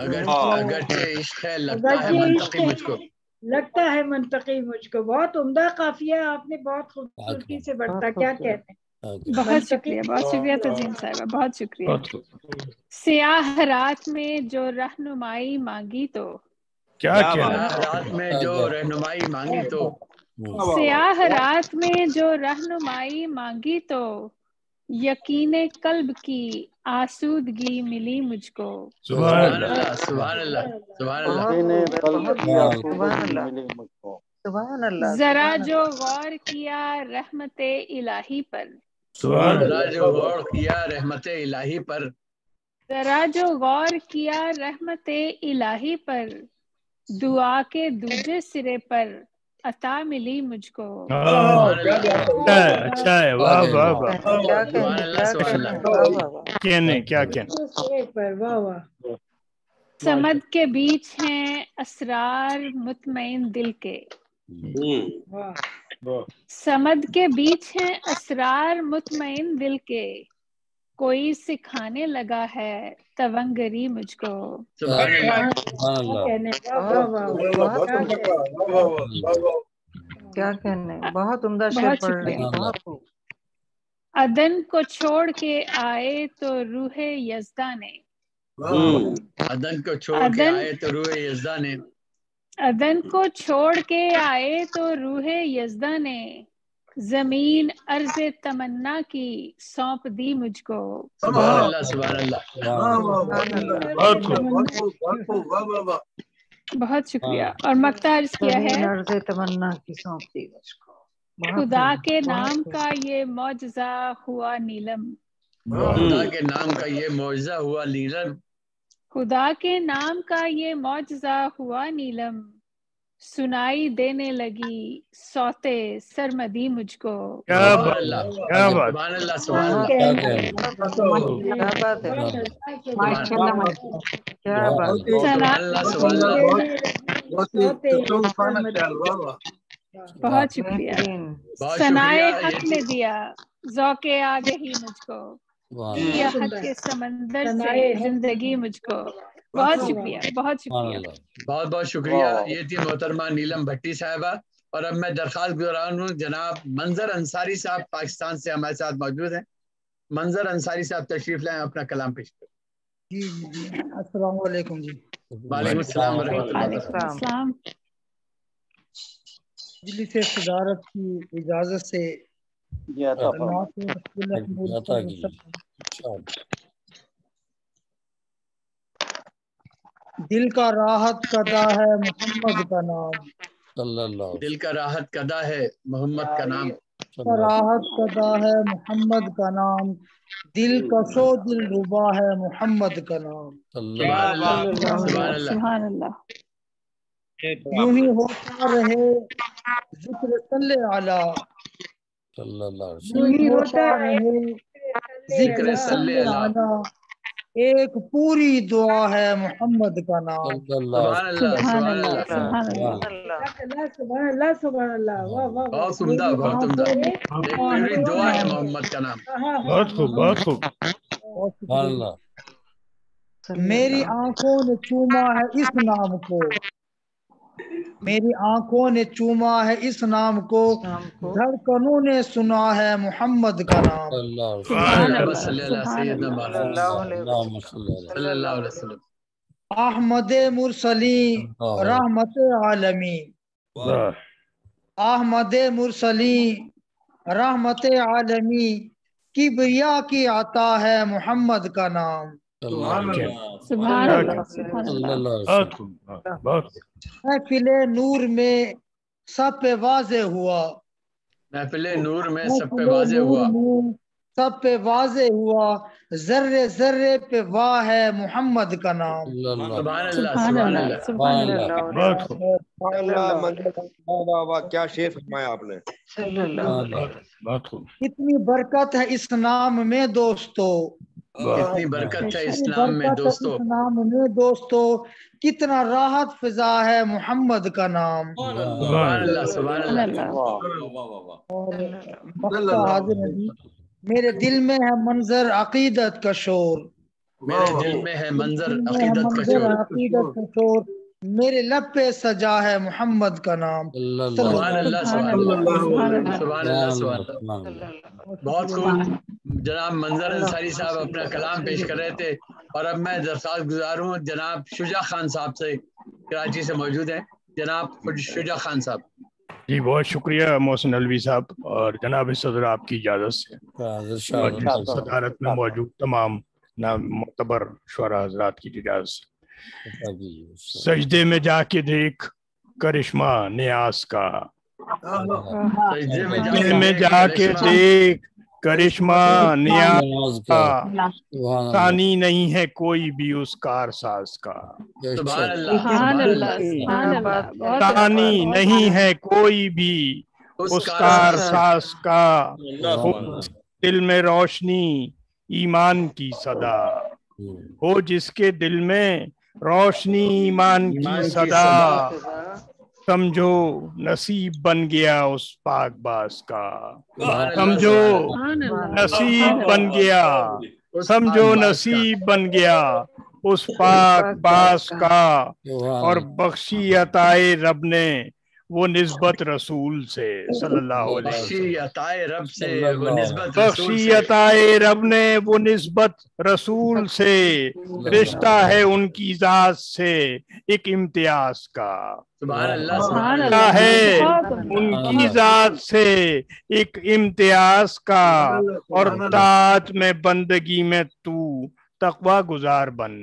S1: اگرچہ عشق ہے لگتا ہے منطقی مجھ کو،
S15: لگتا ہے منطقی مجھ کو. بہت عمدہ قافیہ آپ نے بہت خوبصورتی سے بڑھتا. کیا کہتے ہیں؟
S16: بہت شکریہ تزین صاحبہ، بہت شکریہ. سیاہ رات میں جو رہنمائی مانگی تو،
S1: کیا رات میں جو رہنمائی مانگی تو،
S16: سیاہ رات میں جو رہنمائی مانگی تو، یقین قلب کی آسودگی ملی مجھ کو.
S1: سبحان اللہ سبحان اللہ
S5: سبحان اللہ.
S16: ذرا جو غور کیا رحمت الہی پر،
S1: ذرا جو غور کیا رحمت الہی پر،
S16: ذرا جو غور کیا رحمت الہی پر، دعا کے دوجے سرے پر عطا ملی مجھ کو.
S6: اچھا ہے، واہ واہ واہ، کیا کہنے.
S16: سمد کے بیچ ہیں اسرار مطمئن دل کے، سمد کے بیچ ہیں اسرار مطمئن دل کے، کوئی سکھانے لگا ہے تونگری مجھ کو.
S5: کیا کہنے، بہت عمدہ شعر پڑھ رہی ہیں.
S16: عدن کو چھوڑ کے آئے تو روح یزداں نے،
S1: عدن کو چھوڑ کے آئے تو روح یزداں نے،
S16: عدن کو چھوڑ کے آئے تو روح یزداں نے، زمین عرض تمنا کی سونپ دی مجھ کو.
S1: سبحان اللہ سبحان اللہ.
S16: بہت شکریہ. اور مقطع عرض کیا ہے،
S5: عرض تمنا کی سونپ دی مجھ کو.
S16: خدا کے نام کا یہ معجزہ ہوا نیلم،
S1: خدا کے نام کا یہ معجزہ ہوا نیلم،
S16: خدا کے نام کا یہ معجزہ ہوا نیلم، سنائی دینے لگی صوتے سرمدی مجھ کو.
S1: سبحان اللہ سبحان اللہ سبحان
S16: اللہ. بہت شکریہ. ثنائے حق نے دیا ذوق آگہی مجھ کو، یہ حق کے سمندر سے زندگی مجھ کو. بہت شکریہ بہت شکریہ
S1: بہت بہت شکریہ. یہ تھی محترمہ نیلم بھٹی صاحبہ. اور اب میں درخواست گزارا ہوں جناب منظر انصاری صاحب پاکستان سے ہمارے ساتھ موجود ہیں. منظر انصاری صاحب تشریف لائیں، اپنا کلام پیش کریں.
S17: جی السلام علیکم. جی
S1: وعلیکم السلام ورحمۃ اللہ.
S17: مجلس صدارت کی اجازت سے دل کا راحت قدا ہے محمد کا نام،
S1: دل کا راحت قدا ہے محمد کا نام،
S17: راحت قدا ہے محمد کا نام، دل کشو دل ربا ہے محمد کا نام.
S16: سبحان اللہ.
S17: یوں ہی ہوتا رہے ذکر صلی علی، یوں ہی ہوتا رہے ذکر صلی علی، ایک پوری دعا ہے محمد کا نام.
S1: سبحان اللہ سبحان اللہ
S15: سبحان اللہ سبحان اللہ.
S1: بہت عمدہ بہت عمدہ. ایک پوری دعا ہے محمد کا نام.
S6: بہت خوب بہت خوب.
S2: سبحان اللہ.
S17: میری آنکھوں نے چوما ہے اس نام کو، میری آنکھوں نے چوما ہے اس نام کو، دھڑکنوں نے سنا ہے محمد کا نام. احمد مرسلین رحمت عالمین، احمد مرسلین رحمت عالمین، کبریا کی عطا ہے محمد کا نام.
S16: سبحان اللہ.
S17: محفل نور میں سب پہ واضح ہوا،
S1: محفل نور میں سب پہ واضح ہوا،
S17: سب پہ واضح ہوا، ذرے ذرے پہ واہ ہے محمد کا نام.
S1: سبحان اللہ سبحان اللہ.
S18: کیا شعر فرمایا آپ نے.
S17: کتنی برکت ہے اس نام میں دوستو،
S1: کتنی برکت ہے اسلام میں دوستو،
S17: اسلام میں دوستو، کتنا راحت فضا ہے محمد کا نام.
S1: سبحان اللہ سبحان اللہ.
S17: میرے دل میں ہے منظر عقیدت کا شور،
S1: میرے دل میں ہے منظر عقیدت کا شور،
S17: میرے لب پہ سجا ہے محمد کا نام.
S1: سبحان اللہ سبحان اللہ سبحان اللہ. بہت خوب. جناب منظر انصاری صاحب اپنا کلام پیش کر رہے تھے، اور اب میں درخواست گزار ہوں جناب شجاع خان صاحب سے، کراچی سے موجود ہیں. جناب شجاع خان صاحب.
S6: جی بہت شکریہ محسن الوی صاحب، اور جناب صدر آپ کی اجازت سے صدارت میں موجود تمام معتبر شعراء حضرات کی اجازت سے. سجدے میں جا کے دیکھ کرشمہ نیاز کا، سجدے میں جا کے دیکھ کرشمہ نیاز کا، ثانی نہیں ہے کوئی بھی اس کارساز کا. ثانی نہیں ہے کوئی بھی اس کارساز کا، دل میں روشنی ایمان کی صدا، ہو جس کے دل میں روشنی ایمان کی صدا، سمجھو نصیب بن گیا اس پاک باز کا. سمجھو نصیب بن گیا، سمجھو نصیب بن گیا اس پاک باز کا. اور بخشی عطائے رب نے وہ نسبت رسول سے صلی اللہ علیہ وسلم. بخشی عطائے رب نے وہ نسبت رسول سے، رشتہ ہے ان کی ذات سے ایک امتیاز کا. رشتہ ہے ان کی ذات سے ایک امتیاز کا، اور طاعت میں بندگی میں تو تقوی گزار بن.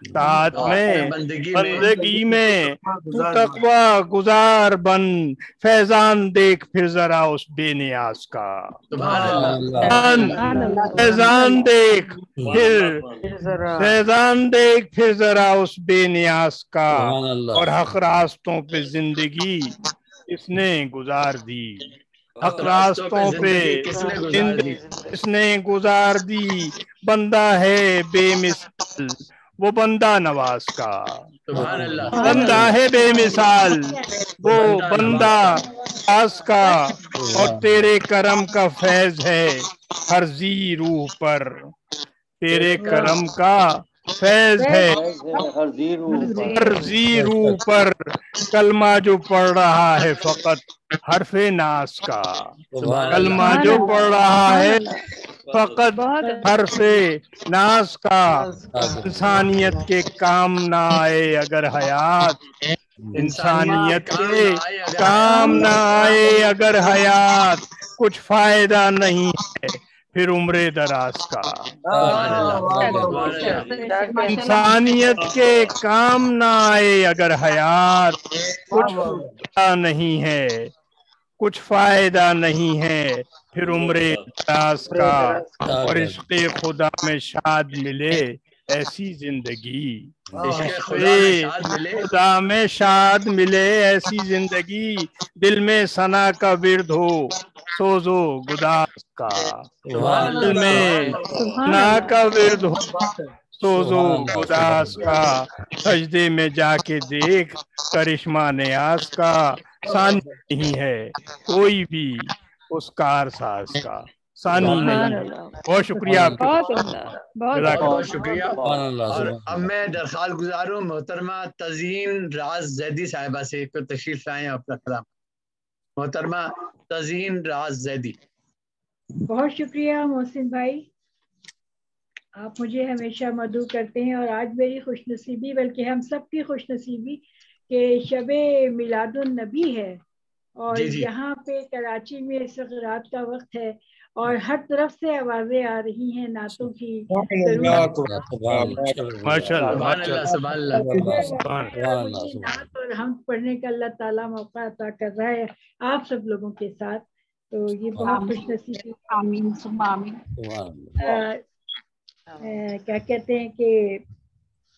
S6: طاعت میں بندگی میں تو تقوی گزار بن، فیضان دیکھ پھر ذرا اس بے نیاز کا. فیضان دیکھ پھر، فیضان دیکھ پھر ذرا اس بے نیاز کا. اور حق راستوں پہ زندگی اس نے گزار دی، حق راستوں پہ اس نے گزار دی. بندہ ہے بے مثال وہ بندہ نواز کا، بندہ ہے بے مثال وہ بندہ نواز کا. اور تیرے کرم کا فیض ہے ہر ذی روح پر، تیرے کرم کا فیض ہے ہر ذی روح پر. کلمہ جو پڑھ رہا ہے فقط حرف ناس کا، کلمہ جو پڑھ رہا ہے فقط حرف ناس کا. انسانیت کے کام نہ آئے اگر حیات، انسانیت کے کام نہ آئے اگر حیات، کچھ فائدہ نہیں ہے پھر عمر دراز کا. انسانیت کے کام نہ آئے اگر حیات، کچھ فائدہ نہیں ہے، کچھ فائدہ نہیں ہے پھر عمر دراز کا. اور عشق خدا میں شاد ملے ایسی زندگی، خدا میں شاد ملے ایسی زندگی. دل میں ثنا کا ورد ہو سوز و گداز کا، دل میں ثنا کا ورد ہو سوز و گداز کا. سجدے میں جا کے دیکھ کرشمہ نیاز کا، ثانی نہیں ہے کوئی بھی اس کارساز کا، ثانی نہیں. بہت شکریہ آپ کا،
S1: بہت شکریہ. اور اب میں درخواست گزار ہوں محترمہ تزئین راز زیدی صاحبہ سے کوئی تشریف لائیں اپنا کلام. محترمہ تزئین راز زیدی.
S15: بہت شکریہ محسن بھائی، آپ مجھے ہمیشہ مدعو کرتے ہیں، اور آج میری خوش نصیبی بلکہ ہم سب کی خوش نصیبی کہ شب میلاد النبی ہے، اور یہاں پہ کراچی میں اس وقت رات کا وقت ہے، اور ہر طرف سے آوازیں آ رہی ہیں نعتوں کی. نعت اور حمد پڑھنے کا اللہ تعالیٰ موقع عطا کر رہا ہے آپ سب لوگوں کے ساتھ، تو یہ بہت خوش نصیبی. آمین ثم آمین. کیا کہتے ہیں کہ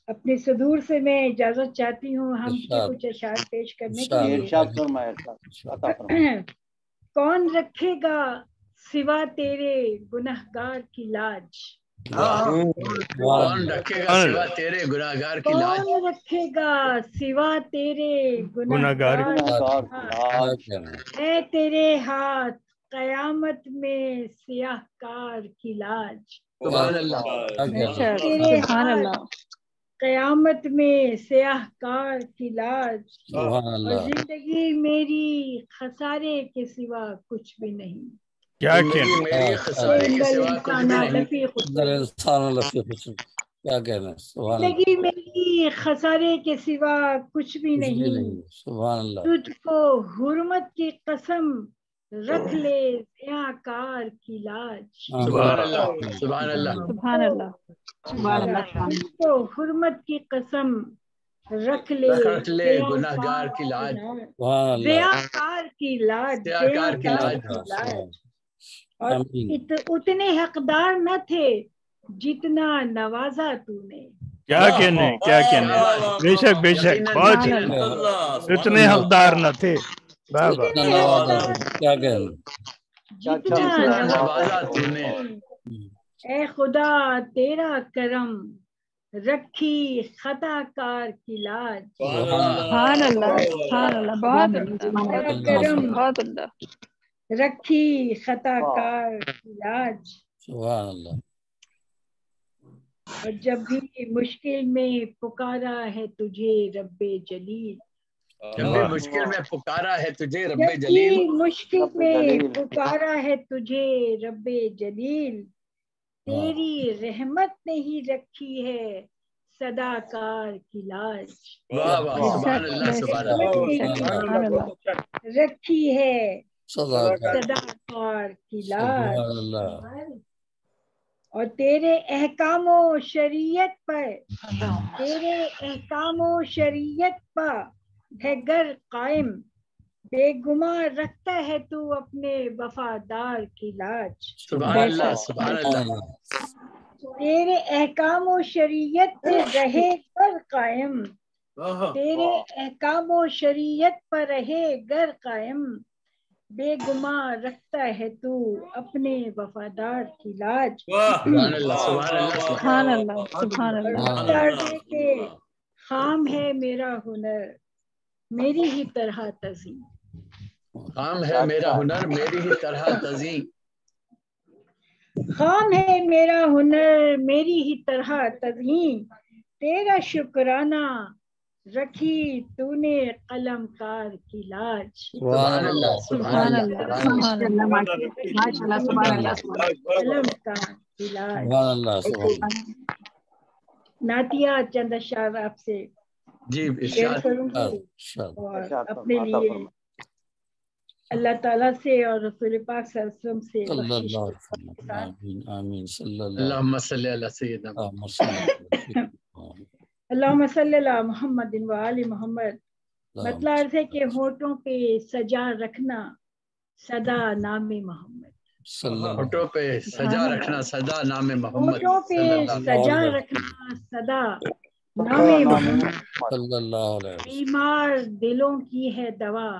S15: اپنے صدور سے میں اجازت چاہتی ہوں ہم کے کچھ اشعار پیش کرنے کے لیے. کون رکھے گا سوا تیرے گنہگار کی لاج،
S1: کون رکھے گا سوا تیرے گنہگار کی لاج،
S15: کون رکھے گا سوا تیرے گنہگار کی لاج. اے تیرے ہاتھ قیامت میں سیاہ کار کی لاج،
S1: سبحان اللہ
S15: تیرے ہاتھ قیامت میں سیاہ کار کی لاج اور زندگی میری خسارے کے سوا کچھ بھی نہیں.
S6: کیا
S15: زندگی میری خسارے کے سوا کچھ بھی نہیں. تجھ کو حرمت کی قسم رکھ لے سیاہ کار کی لاج.
S1: سبحان اللہ سبحان اللہ
S16: سبحان اللہ سبحان اللہ.
S15: تجھ کو حرمت کی قسم رکھ لے
S1: گناہگار کی لاج.
S15: سیاہ کار کی لاج. اور اتنے حقدار نہ تھے جتنا نوازا تو نے.
S6: کیا کہنے بے شک بے شک بہت اتنے حقدار نہ تھے.
S2: کیا کہنا
S1: نوازا تو نے.
S15: اے خدا تیرا کرم رکھی خطا کار کی لاج.
S16: سبحان اللہ سبحان اللہ. بہت کرم بہت اللہ
S15: رکھی خطا کار کی لاج.
S2: سبحان اللہ.
S15: اور جب بھی مشکل میں پکارا ہے تجھے رب جلیل.
S1: جب بھی مشکل میں پکارا ہے تجھے رب جلیل.
S15: مشکل میں پکارا ہے تجھے رب جلیل. تیری رحمت نے ہی رکھی ہے صدا کار کی لاج.
S1: سبحان اللہ سبحان اللہ.
S15: رکھی ہے صدا کار کی لاج. اور تیرے احکام و شریعت پر ہے گر قائم. بے گماں رکھتا ہے تو اپنے وفادار کی لاج.
S1: سبحان اللہ سبحان اللہ.
S15: تیرے احکام و شریعت پہ رہے گر قائم. تیرے احکام و شریعت پر رہے گر قائم. بے گماں رکھتا ہے تو اپنے وفادار کی لاج.
S1: سبحان اللہ سبحان اللہ
S16: سبحان اللہ سبحان اللہ.
S15: خام ہے میرا ہنر میری ہی طرح تزئین.
S1: خام ہے میرا ہنر میری ہی طرح تزئین.
S15: خام ہے میرا ہنر میری ہی طرح تزئین. تیرا شکرانہ رکھی تو نے قلم کار کی لاج.
S1: سبحان اللہ سبحان اللہ
S15: قلم کار کی لاج. نعتیہ چند اشعار آپ سے
S1: جی
S15: شیئر کروں گی اور اپنے لیے اللہ تعالیٰ سے اور رسول پاک صلی اللہ علیہ وسلم سے
S1: اللہم صلی علی سیدنا
S15: اللہم صلی علی محمد وآل محمد. مطلب ہے کہ ہونٹوں پہ سجا رکھنا صدا نام محمد.
S1: ہونٹوں پہ سجا رکھنا صدا نام محمد.
S15: ہونٹوں پہ سجا رکھنا صدا نام محمد. بیمار دلوں کی ہے دوا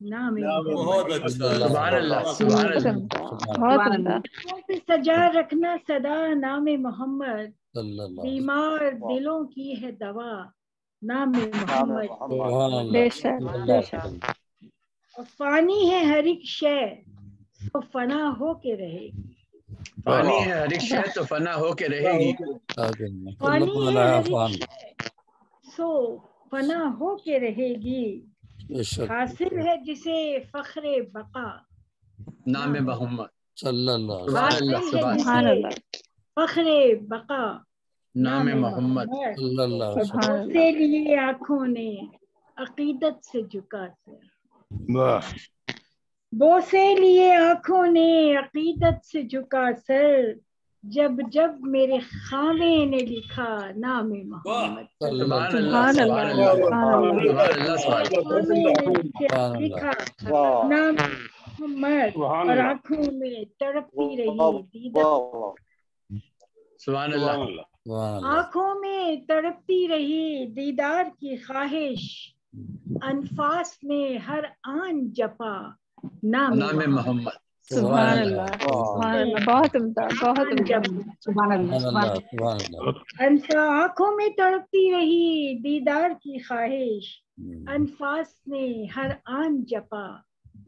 S15: نام محمد.
S1: سبحان اللہ سبحان اللہ.
S15: ہونٹوں پہ سجا رکھنا صدا نام محمد. بیمار دلوں کی ہے دوا نام محمد.
S16: بے شک بے شک.
S15: فانی ہے ہر ایک شے تو فنا ہو کے رہے گی.
S1: فانی ہے ہر ایک شے تو فنا ہو کے رہے گی.
S15: فانی ہے ہر ایک شے سو فنا ہو کے رہے گی. حاصل ہے جسے فخر بقا
S1: نام محمد.
S15: سبحان اللہ. فخر بقا
S1: نام محمد.
S15: سے لیے آنکھوں نے عقیدت سے جھکا سر. بوسے لیے آنکھوں نے عقیدت سے جھکا سر. جب جب میرے خامے نے لکھا نام محمد.
S1: سبحان اللہ
S15: لکھا نام محمد اور آنکھوں میں تڑپتی رہی دیدار.
S1: سبحان اللہ.
S15: آنکھوں میں تڑپتی رہی دیدار کی خواہش. انفاس میں ہر آن جپا نام
S1: محمد.
S16: سبحان اللہ سبحان اللہ. بہت عمدہ بہت عمدہ. سبحان
S15: اللہ. آنکھوں میں تڑپتی رہی دیدار کی خواہش. انفاس نے ہر آن جپا